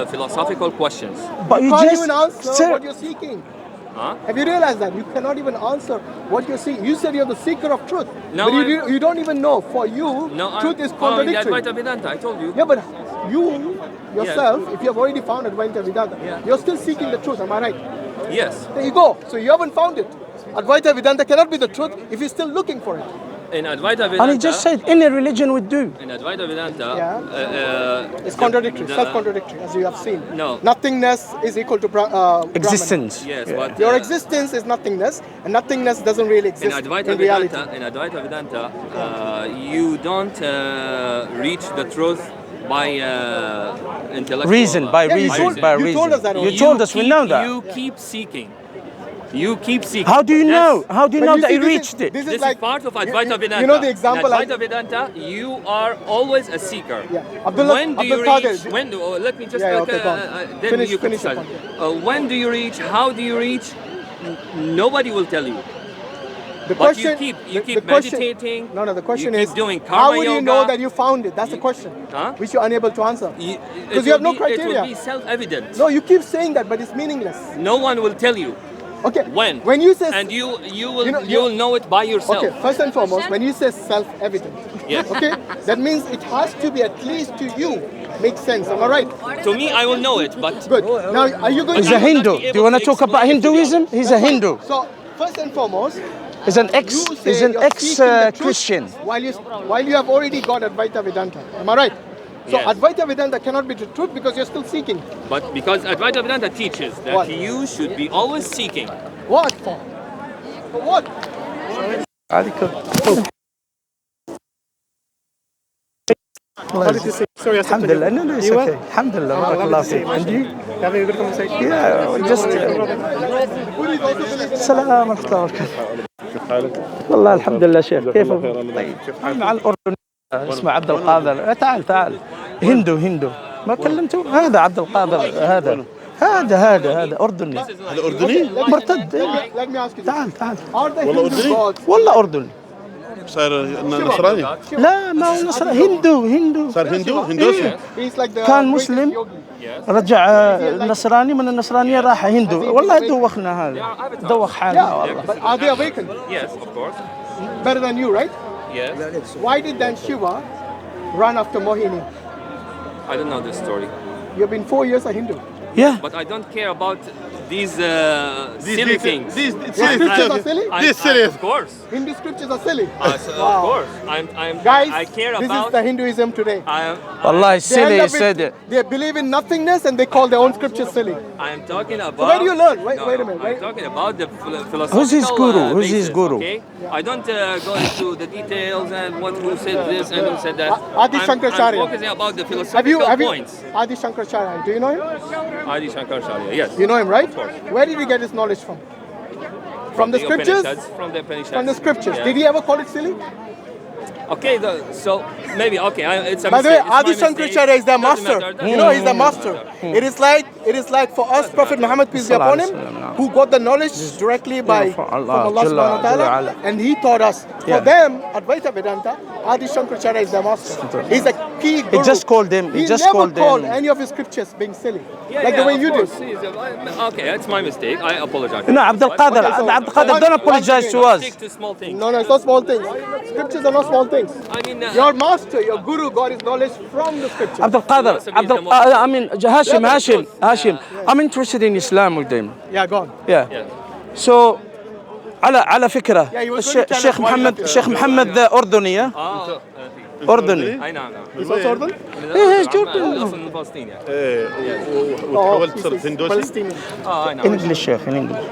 philosophical questions. But you Can't just, even answer sir, what you're seeking. Huh? Have you realized that? You cannot even answer what you're seeking. You said you're the seeker of truth. No, but you don't even know. For you, No, truth is the contradictory. Advaita Vedanta, I told you. Yeah, but you yourself, if you have already found Advaita Vedanta, you're still seeking the truth. Am I right? Yes. There you go. So you haven't found it. Advaita Vedanta cannot be the truth if you're still looking for it. In Advaita Vedanta, and he just said any religion would do. in Advaita Vedanta, It's contradictory, the- self-contradictory, as you have seen. No. Nothingness is equal to Brahman. Existence. Yes, Yeah. but Your existence is nothingness, and nothingness doesn't really in exist Advaita in reality. Vedanta, you don't reach the truth by intellectual Reason, by Yeah, you reason, told- by you reason. told us that You already. told us, we know that. You keep seeking. You keep seeking. How do you know? That's- How do you But know you that see, he this is- reached it? This This is like is part of Advaita Vedanta. You know the example. In Advaita Vedanta, you are always a seeker. Yeah. Abdullah- When do you Abdul Qadir, reach? When do? Oh, let me just Yeah, okay, go on. then Finish- you finish the criticize. When do you reach? How do you reach? Nobody will tell you. The But question, question, you keep the question- meditating. No, the question you is, keep doing how karma would you yoga. know that you found it? That's the You- question, Huh? which you're unable to answer. It Because you have will no be- It criteria. will be self-evident. No, you keep saying that, but it's meaningless. No one will tell you Okay. when. When you say and you will you know- you will know it by yourself. okay, first and foremost, when you say self-evident, Yes. okay, that means it has to be at least to you makes sense. Am I right? To me, I will know it, but Good. Now, are you going He's to? a Hindu. be able Do you want to to talk about explain it to the Hinduism? others. He's a Hindu. So first and foremost, He's an you ex. say He's an you're ex seeking the truth Christian. while you have already got Advaita Vedanta. Am I right? So Yes. Advaita Vedanta cannot be the truth because you're still seeking. But because Advaita Vedanta teaches that What? you should be always seeking. What for? For what? What did you say? Sorry, I الحمد لله. No, no, it's okay. الحمد لله. بارك الله فيك. And you? Having a good conversation. Yeah, just. السلام ورحمة الله وبركاته. والله الحمد لله شيخ. كيف؟ طيب. مع الأردن اسمه عبد القادر. تعال. هندو. ما كلمته؟ هذا عبد القادر هذا أردني. هذا أردني؟ مرتد. Let me ask you. تعال. Are the والله Hindu أردني؟ gods? والله أردني. صار نصراني؟ لا ما هو نصراني. هندو. صار هندوسي؟ He's like the كان greatest مسلم yogi. رجع نصراني من النصرانية راح هندو. والله دوخنا هذا. دوخ حالنا Yeah, والله. but are they awakened? Yes, of course. Better than you, right? Yes. Why did then Shiva run after Mohini? I don't know this story, You've been 4 years a Hindu. Yeah. but I don't care about these silly things. These Scriptures are silly? This serious. Of course. Hindu scriptures are silly. Of course. Guys, I care this about. is the Hinduism today. والله They silly end up said with- it. They believe in nothingness and they call their own scriptures silly. I'm talking about. where do you learn? Wait a minute, I'm wait. talking about the philosophical. Who's his guru? Who's his basis, guru? Okay? I don't go into the details and who said this and who said that. Adi Shankaracharya. I'm focusing about the Have philosophical you points. Adi Shankaracharya? Do you know him? Adi Shankaracharya, yes. You know him, right? Of course. Where did he get his knowledge from? From the scriptures? Upanishads, from the Upanishads. From the scriptures. Yeah. Did he ever call it silly? Okay, so maybe it's a By the way, mistake. It's Adi my mistake. Shankaracharya is the Doesn't master. matter, doesn't You know, he's the matter. master. It is like for us, Prophet Muhammad peace be upon him, who got the knowledge directly from Allah subhanahu wa ta'ala, and he taught us. For them, Advaita Vedanta, Adi Shankaracharya is the master. He's a key guru. He just called them. He just never called called them. any of his scriptures being silly, Yeah, like the way of you did. course. Okay, it's my mistake. I apologize. No, عبد القادر. Okay, so- عبد القادر, don't apologize to us. Stick to small things. No, it's not small things. Scriptures are not small things. I mean, Your master, your guru got his knowledge from the scriptures. عبد القادر. I mean Hashim. I'm interested in Islam with them. Yeah, go on. Yeah. yeah. So على فكرة Yeah, he was going to tell الشيخ us why محمد not. الشيخ محمد أردني أردني. اي نعم. He's also Urdu? إيه Jordan. الاصل من فلسطين يعني. وتحولت صرت هندوسي. Palestinian. اي نعم. English شيخ in English.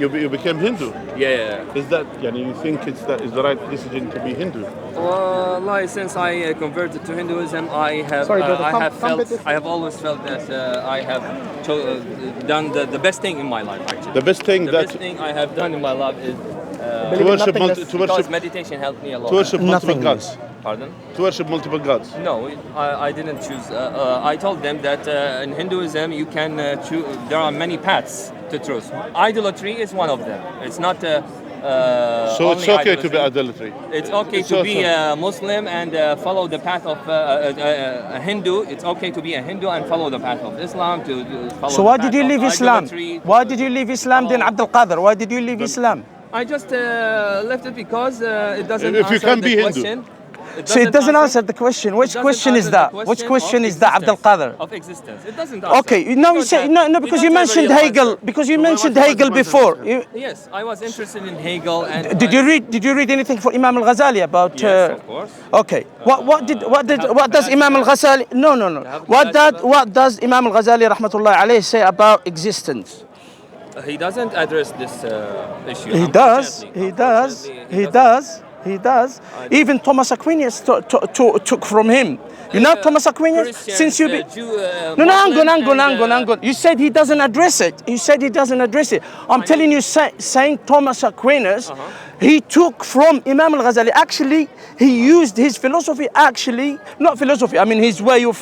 You became Hindu. Yeah. Is that يعني you think it's that is the right decision to be Hindu? Well, since I converted to Hinduism, I have Sorry, brother, I have always felt that I have done the best thing in my life. Actually, The best thing the that best thing I have done in my life is to worship because meditation helped me a lot. to worship multiple Nothingness. gods. Pardon? To worship multiple gods. No, I didn't choose. I told them that in Hinduism you can choose. There are many paths to truth. Idolatry is one of them. It's not. So it's only okay to be idolatry. idolatry. It's okay It's to also- be a Muslim and follow the path of a Hindu. It's okay to be a Hindu and follow the path of Islam. To follow So the why path did you of leave Islam? idolatry. Why did you leave Islam then Abdul Qadir? Why did you leave Islam? I just left it because it doesn't If you answer can the be Hindu. question. So it doesn't answer the question. Which It doesn't question is answer the that? Which question of is that, Abdul existence, Qadir? Of existence. It doesn't answer. Okay, now you say no, because you mentioned Hegel. Because you mentioned Hegel before. Yes, I was interested in Hegel and. Did you read anything for Imam al-Ghazali about? Yes, of course. Okay. What does Imam al-Ghazali? No. What does Imam al-Ghazali rahmatullah alayhi say about existence? He doesn't address this issue. He does. Unfortunately, He does. Even Thomas Aquinas took from him. You know Thomas Aquinas? Christians, Since you be... No, hang on. You said he doesn't address it. I'm telling you, saying Thomas Aquinas, he took from Imam al-Ghazali. Actually, he used his philosophy. Not philosophy. I mean his way of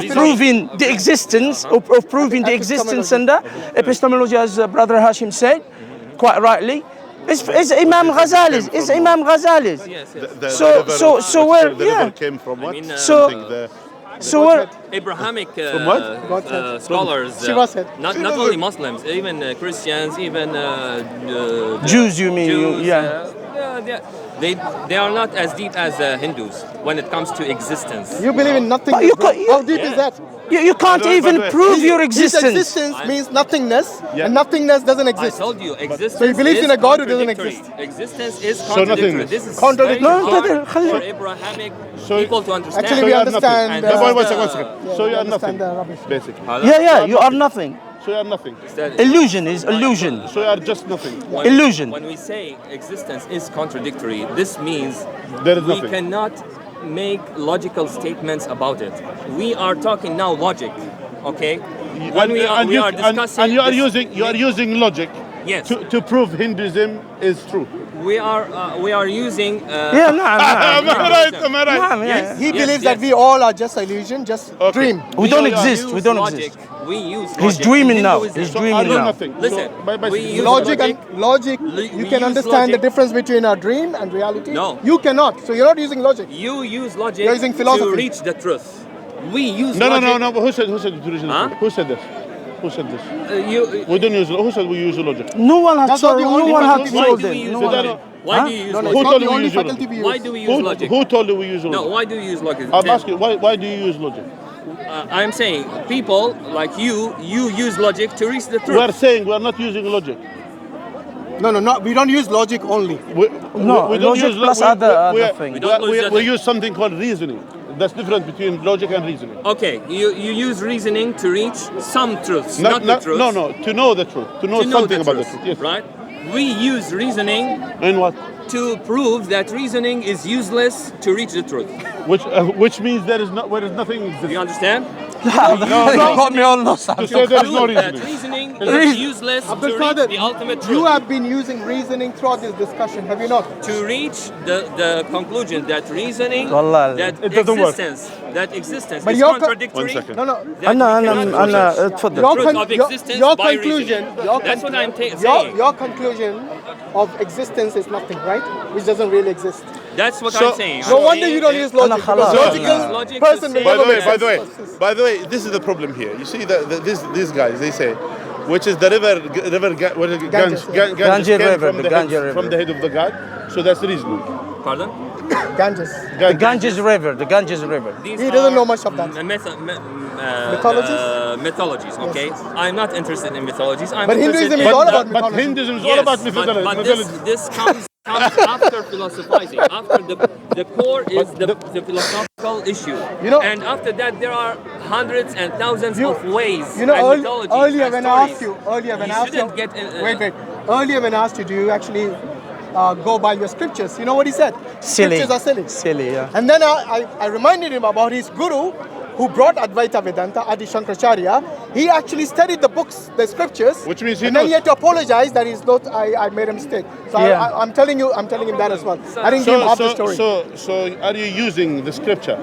proving the existence, of proving the existence, and epistemology, as Brother Hashim said, quite rightly. It's Imam Ghazali's. It's Imam Ghazali's. Yes. So where? The river Yeah. came from what? I mean, Something there. So where? Abrahamic Godhead. scholars, Shiva said. not only Muslims, even Christians, even Jews, you mean? Jews, Yeah. they are not as deep as Hindus when it comes to existence. You believe in nothing. But you can't- How deep is Yeah. that? You can't even prove your His existence. existence means nothingness, and nothingness doesn't I exist. told you, existence. So he believes is in a God who doesn't contradictory. Existence is So contradictory. nothingness. This is Contradictory. very hard No, for Abrahamic people to understand. Actually, So we you are understand. nothing. No, And one second. So you are understand nothing, the rubbish. basically. Yeah, you are nothing. So you are nothing. Illusion is illusion. So you are just nothing. Illusion. When we say existence is contradictory, this means There is we nothing. cannot make logical statements about it. We are talking now logic, okay? When we are discussing, and you are this- using logic Yes. to prove Hinduism is true. we are using. Yeah, no. Am I right? Am I right? Nah, Yes. yeah. He believes that yes. we all are just illusion, just dream. We don't use exist. We don't logic. exist. We use. He's logic. dreaming now. Hinduism- He's So dreaming are you now. nothing? Listen, So, by we use Logic and logic, you we can use understand the logic. difference between a dream and reality. No. You cannot. So you're not using logic. You use logic You're using philosophy. to reach the truth. We use No. logic. But who said the original? Huh? Who said this? Who said this? You. We don't use. Who said we use logic? No one has That's not told. the No only one has faculty. Why told do we them. use No one. logic? Why do you use No, logic? it's Who not told the you we only use faculty logic? we use. Why do we use logic? Who told you we use logic? No, why do you use logic? I'm asking. Why do you use logic? I'm saying people like you use logic to reach the We truth. are saying we are not using logic. No. We don't use logic only. No, logic plus other things. We don't use we logic. use something called reasoning. That's different between logic and reasoning. Okay, you use reasoning to reach some truths, not the truth. No, to know the truth. To know To know something the about the truth, truth. Yes. right? We use reasoning And what? to prove that reasoning is useless to reach the truth. Which means there is nothing Do exists. you understand? You got me all lost. To say there is no Prove that reasoning. reasoning is useless to Abdul reach Qadir, the ultimate truth. you have been using reasoning throughout this discussion, have you not? To reach the conclusion that reasoning, Wallah, that it doesn't work. existence But is your contradictory. 1 second. No. that we cannot reach اتفضل. Your, truth of existence your by conclusion. reasoning. That's what I'm saying. Your conclusion of existence is nothing, right? Which doesn't really exist. That's what So- I'm saying. No I'm wonder saying you don't use logic. خلاص. Because logical Logic person to will say- never make sense. By the way, this is the problem here. You see that these guys, they say, which is the river what is it? Ganges, Ganges Ganges came River, from the Ganges River. from the head of the god. So that's the reason. Pardon? Ganges. The Ganges River. These He doesn't are know much of that. mythologies. Okay, I'm not interested in mythologies. I'm But interested Hinduism in is all about But mythology. Hinduism is all Yes, about but mythology. this comes after philosophizing. After the core is the philosophical issue. You know- and after that there are hundreds and thousands of ways You know, and mythologies earlier and when I stories. asked you, shouldn't get in, wait. Earlier when I asked you, do you actually go by your scriptures? You know what he said? Silly. Scriptures are silly. Silly, yeah. And then I reminded him about his guru, who brought Advaita Vedanta, Adi Shankaracharya. He actually studied the books, the scriptures, Which means he and then knows. he had to apologize that he's not. I made a mistake. So Yeah. I'm telling him that as well. I didn't give him half the story. So are you using the scripture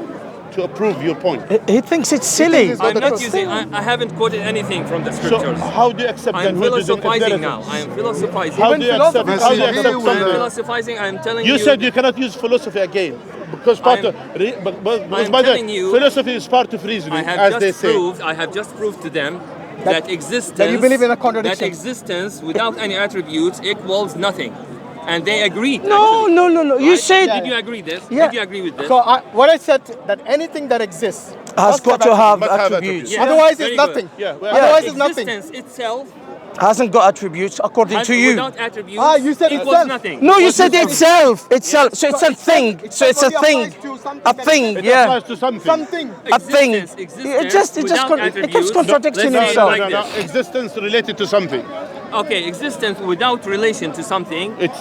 to approve your point? He thinks it's silly. it's I'm the not truth. using. I haven't quoted anything from the So scriptures. how do you accept I'm then Buddhism if there philosophizing isn't? now. I am philosophizing. How Even do you accept? philosophy- How do you Philosophy accept will- I'm something? philosophizing. I'm telling you. You said you cannot use philosophy again because I'm by telling the you- philosophy is part of reasoning, I have as they just say. proved. I have just proved to them that existence. that you believe in a contradiction. That existence without any attributes equals nothing, and they agreed. No, actually. no, no, no. You Right? said Did you agree this? Yeah. Did you agree with this? So what I said, that anything that exists has must got to have must have attributes. attributes. Yeah. Otherwise, Very it's good. nothing. Yeah, well, Otherwise, it's nothing. Existence itself Hasn't got attributes according has, to you. without attributes You said equals itself. nothing. No, you What's said this? itself. Itself. So it's a thing. So it's a only thing. applies to something A that thing. exists. It Yeah. applies to something. Something. A thing. Existence It just without it keeps attributes. contradicting Let's say himself. like this. Existence related to something. Okay, existence without relation to something. It's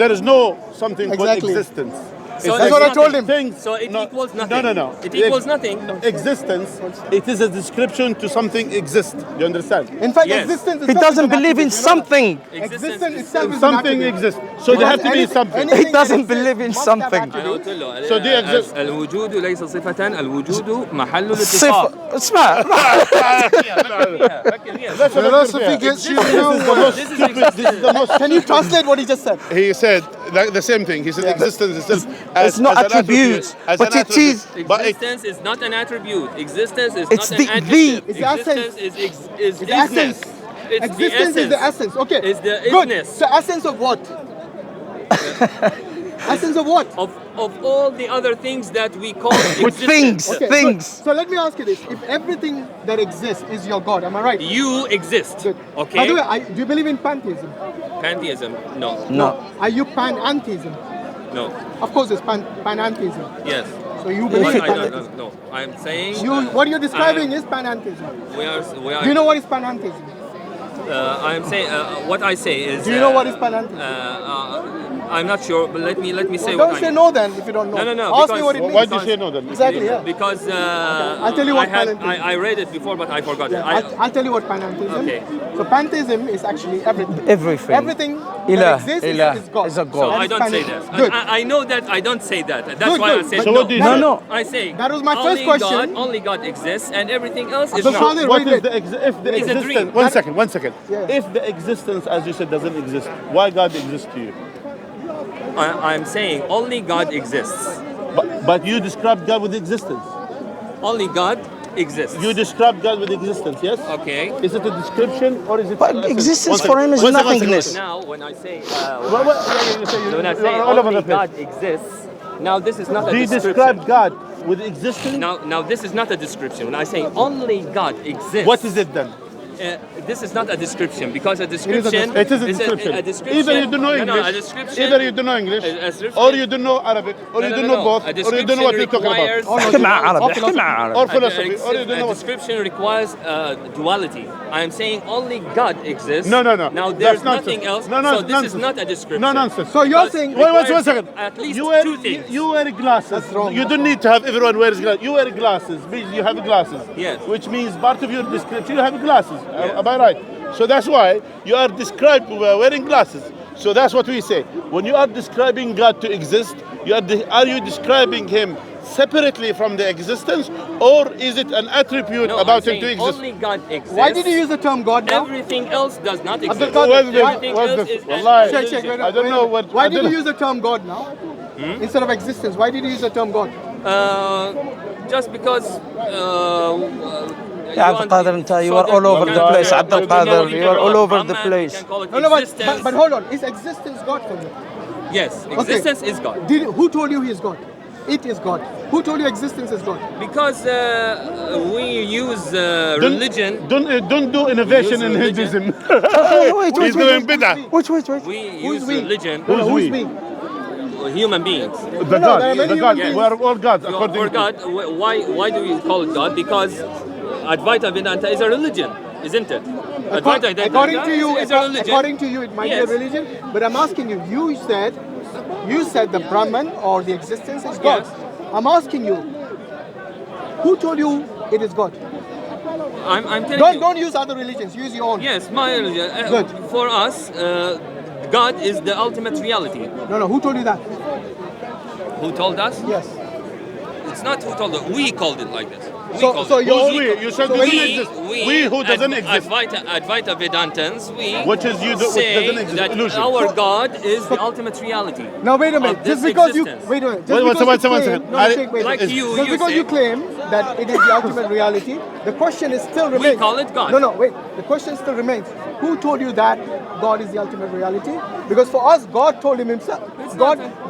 there is no something Exactly. called existence. So That's it's what I nothing. told him. Things, So it no, equals nothing. No. It equals nothing. Existence, it is a description to something exist. You understand? In fact, Yes. existence He itself doesn't is an believe in attribute, you know something. that? Existence itself is an Something attribute. exists. So there have to be something. anything He doesn't that exists believe in must have something. أنا attributes. قلت له So they exist. الوجود ليس صفة، الوجود محل صفة. الاتصال. اسمع. Philosophy gets you nowhere. This is existence. Can you translate what he just said? He said like the same thing. He said existence itself It's not an attributes, as but an it attribute. is. But it, Existence is not an attribute. Existence is It's not the- an adjective. It's the Existence essence. is It's essence. isness. It's Existence the is the essence. Okay. It's the Good. isness. So essence of what? Essence of what? Of all the other things that we call With existence. things. Okay, Things. good. So let me ask you this: if everything that exists is your God, am I right? You exist. Good. Okay. By the way, do you believe in pantheism? Pantheism. No. No. Are you pan-antheism? No. Of course, it's pan-antheism. Yes. So you I, believe in I pantheism. don't know. I'm saying What you're describing is pan-antheism. we are. Do you know what is pan-antheism? I'm saying what I say is. Do you know what is pan-antheism? I'm not sure, but let me say Don't what I say know. no then if you don't know. No. Ask me because- what it means. why do you say no then? Exactly, yeah. Because I'll tell you what pantheism is. I read it before, but I forgot it. I'll tell you what pantheism Okay. So pantheism is actually everything. Everything. Everything Ilah, that exists ilah is God. is a God. So That I is don't say pantheism. that. Good. I know that I don't say that. That's Good, why good. I said So no. what do you No, say? no. I say That was my only first question. God, only God exists, and everything else is Abdul not. Qadir, What wait, is the if the It's a existence? dream. One second. Yeah. If the existence, as you said, doesn't exist, why God exists to you? I'm saying only God exists. But you described God with existence. Only God exists. You described God with existence, yes? Okay. Is it a description or is it? But One existence second. for him is One second, one nothingness. second. Now, when I say When when I say all over only the place. God exists, now this is not a Do you description. describe God with existence? Now this is not a description. When I say only God exists, What is it then? This is not a description because a description. It is a is description. A description. Either you don't know No, English, a description. either you don't know English, a description- or you don't know Arabic, or you don't know both, A or you don't know what you're talking requires- about. احكي مع عربي احكي مع عربي Or philosophy, or you don't know A what. description requires duality. I am saying only God exists. No. Now That's there's nonsense. nothing else. No, so this nonsense. is not a description. No nonsense. So you're Because saying- it Wait, one requires second. At least You wear, two things. you wear glasses. That's wrong. You don't need to have everyone wears glasses. You wear glasses. Means you have glasses. Yes. Which means part of your description you have glasses. Yes. Am I right? So that's why you are described wearing glasses. So that's what we say. When you are describing God to exist, are you describing Him separately from the existence, or is it an attribute No, about I'm Him to saying exist? only God exists. Why did you use the term God now? Everything else does not exist. Abdul Qadir, What's this? Everything What's else this? is Wallahi. Check, wait, I don't wait a know minute. what. Why I did don't you know. use the term God now? Instead of existence, why did you use the term God? Just because. يا عبد القادر انت you are all over the place عبد القادر you are all over the place. No, but hold on. Is existence God for you? Yes, existence is God. Who told you He is God? it is God? Who told you existence is God? Because we use religion. Don't do innovation in Use Hinduism. Wait, He's doing bid'ah. Wait. We Who's use we? religion. Who's we? we? Human beings. The there God. are many The God. human We are all gods For according to God, why do we call it God? Because Advaita Vedanta is a religion, isn't it? Advaita Vedanta According to you, is a religion. according to you, it might Yes. be a religion. But I'm asking you. You said the Brahman or the existence is God. Yes. I'm asking you. Who told you it is God? I'm telling you. Don't use other religions. Use your own. Yes, my religion. Good. For us, God is the ultimate reality. No. Who told you that? Who told us? Yes. It's not who told us. We called it like this. We So- called so it. you're- Who's we? You said So doesn't we- exist. We who doesn't exist. Advaita Vedantans, we Which is you, which say doesn't exist. that Illusion. our God is the ultimate reality. Now wait a minute. Of this Just because existence. you wait a minute. Just Wait, because one you claim, second. No, I- wait. Like Just you because say- you claim that it is the ultimate reality, the question is still remains. call it God. No, wait. The question still remains. Who told you that God is the ultimate reality? Because for us, God told him himself.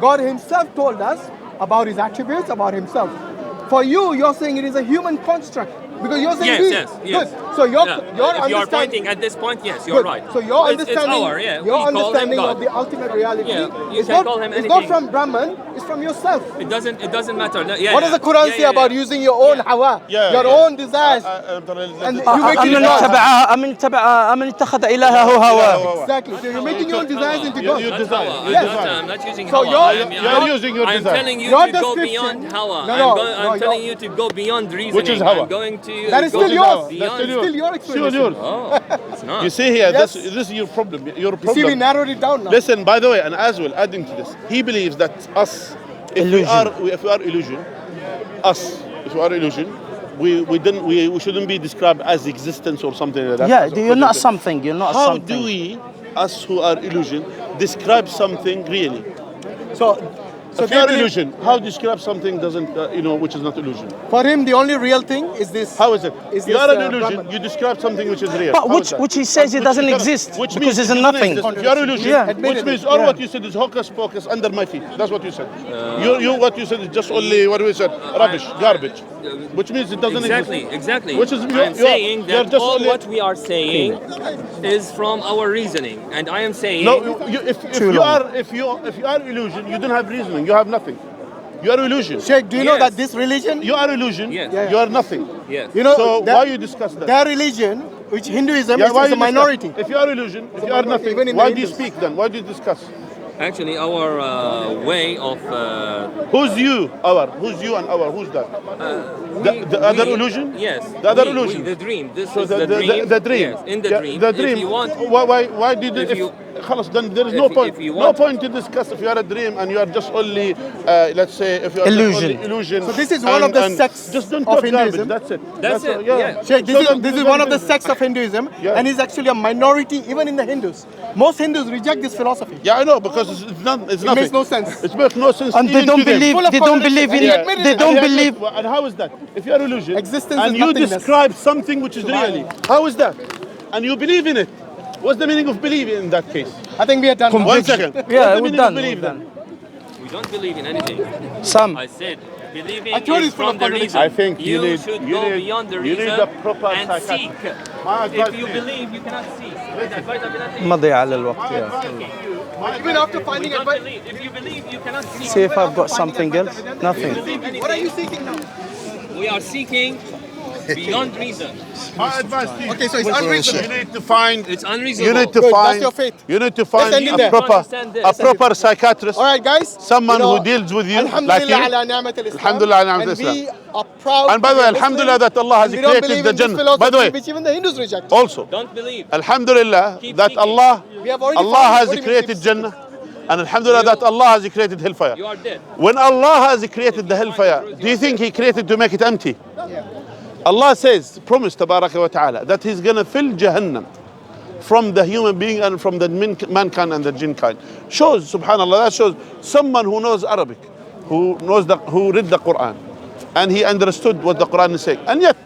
God himself told us about his attributes, about himself. For you, you're saying it is a human construct. Because you're saying we. Yes. Good. So your Yeah. your If you are understanding. pointing at this point, yes, you're Good. right. So your It's understanding, our, yeah. your We call him understanding God. of the ultimate reality Yeah, you is can not, call him it's not anything. from Brahman, it's from yourself. It doesn't matter. No, yeah, What does the Quran say about using your own hawa, your own desires? And you make it أمن God. أمن اتخذ إلهه هواه. Exactly. So you're making your own desires into God. You That's desire. Hawa. You Yes. desire. I'm not using So Hawa. you're using your I'm desire. telling you Your to go description- beyond Hawa. No, I'm telling your- you to go beyond reasoning. Which is Hawa? I'm going to That is go still yours. beyond- That's still Still your Still explanation. yours. Oh, it's not. You see here, Yes. this is your problem. Your You see, we problem. narrowed it down now. Listen, by the way, and as well, adding to this, he believes that us, if we are illusion, we shouldn't be described as existence or something like that. Yeah, you're not something. You're not How something. do we, us who are illusion, describe something really? So If you are illusion, how describe something doesn't, which is not illusion? for him, the only real thing is this. How is it? Is You this, are an illusion, Brahman? you describe something which is real. But How is that? which he says it doesn't exist Which because means it's it a doesn't nothing. exist. If you are illusion, Yeah. which Admitted means it, all yeah. what you said is hocus pocus under my feet. That's what you said. What you said is just only what we said, rubbish, garbage. Which means it doesn't exist. Exactly. Which is I'm saying you're that just all only- what we are saying is from our reasoning, and I am saying No, if you are illusion, you don't have reasoning. You have nothing. You are illusion. Sheikh, do you know Yes. that this religion, You are illusion. Yes. Yeah. You are nothing. yes. you know, So that- why you discuss that? their religion, which Hinduism Yeah, is why a you discuss- minority. If you are illusion, if you are minority, nothing, even in why the do you Hindus. speak then? Why do you discuss? Actually, our way of Who's you? Who's you and our? Who's that? The other illusion? Yes. The other we, illusion. the dream. This So is the dream. The dream. Yes, in the Yeah, dream. The dream. If you want, Why did if if you- خلاص, then there is if no you- point. if you No want- point to discuss if you are a dream and you are just only, let's say, if you are Illusion. just only illusion. So this is one of the sects Just don't of talk Hinduism. garbage. That's it. That's it, all, yeah. Sheikh, So then- this is one of the sects of Hinduism, Yeah. and he's actually a minority even in the Hindus. Most Hindus reject this philosophy. Yeah, I know, because it's not. It's It nothing. makes no sense. It makes no sense. And they even don't to them. believe. Full of They don't contradiction. believe And in he it. admitted They it. don't And believe. and how is that? If you are illusion Existence and is you nothingness. describe something which is really, how is that? And you believe in it. What's the meaning of believing in that case? I think we are done. now. 1 second. Yeah, What's the we're meaning done. of believe we're then? done. we don't believe in anything. Some. I said believing I told you is it's full from of the contradiction. reason. I think you need- should you go need- beyond the you reason need a proper and psychiatrist. seek. My advice If you to you. believe, you cannot seek. مضي على الوقت. Yeah. Even after We finding don't advice. believe. If you believe, you cannot seek. See if I've got something else. Nothing. What are you seeking now? We are seeking beyond reason. My advice to you. Okay, so it's unreasonable. You need to find. It's unreasonable. You need to Good, that's find. your faith. You need to Let's find end it a there. proper, Understand this. a proper psychiatrist. All right, guys. Someone who deals with you like Alhamdulillah you. ala ni'mat al-Islam. Alhamdulillah ala ni'mat And al-Islam. we are proud. And by to the way, be Muslim, alhamdulillah that Allah has and we don't created believe the in this Jannah. By the philosophy, way, which even the Hindus reject. also, Don't believe. alhamdulillah Keep that seeking. Allah We have already Allah found has what it created means. Jannah. And alhamdulillah that Allah has created hellfire. You are dead. When Allah has created the hellfire, do you think He created to make it empty? Allah says, promised tabaraka wa ta'ala, that He's gonna fill Jahannam from the human being and from the mankind and the jinn kind. Shows, subhanallah, that shows someone who knows Arabic, who read the Quran, and he understood what the Quran is saying. And yet,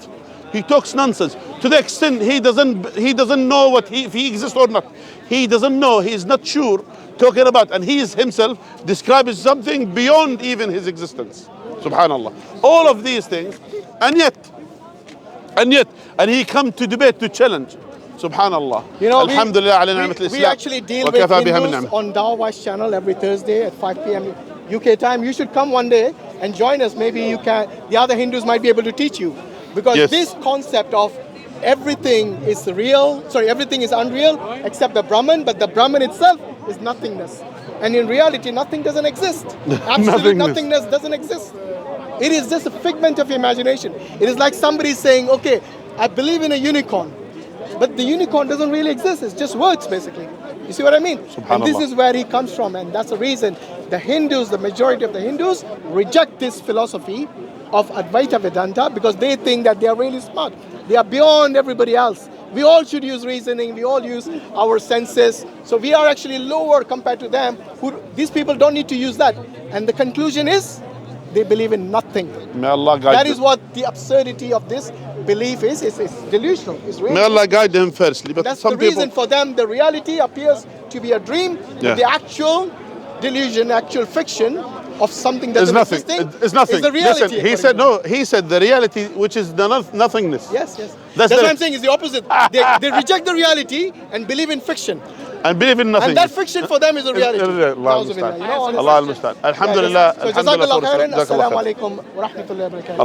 he talks nonsense to the extent he doesn't know what if he exists or not. He doesn't know, he is not sure talking about, and he is himself describes something beyond even his existence. Subhanallah. All of these things, and he come to debate, to challenge. Subhanallah. You know, Alhamdulillah ala ni'mat al-Islam. we actually deal with Hindus on Dawah.channel every Thursday at 5 p.m. UK time. You should come one day and join us. Maybe you can. The other Hindus might be able to teach you, because this concept of everything is real. Sorry, everything is unreal except the Brahman, but the Brahman itself is nothingness. And in reality, nothing doesn't exist. Absolute nothingness doesn't exist. It is just a figment of imagination. It is like somebody saying, okay, I believe in a unicorn, but the unicorn doesn't really exist. It's just words, basically. You see what I mean? And this is where he comes from, and that's the reason the Hindus, the majority of the Hindus, reject this philosophy of Advaita Vedanta, because they think that they are really smart. They are beyond everybody else. We all should use reasoning. We all use our senses. So we are actually lower compared to them. These people don't need to use that. And the conclusion is, they believe in nothing. May Allah guide that is what the absurdity of this belief is. It's delusional. It's really May Allah guide them firstly. But that's some the reason for them. The reality appears to be a dream. But the actual delusion, actual fiction of something that is nothing. It's nothing. Is the reality. Listen, he said no. He said the reality, which is the nothingness. Yes. That's what I'm saying. Is the opposite. They reject the reality and believe in fiction. And believe in nothing. And that fiction for them is a reality. Allah al-Mustan. Alhamdulillah. So, Jazakallah khairan. Assalamu alaikum wa rahmatullahi wa barakatuh.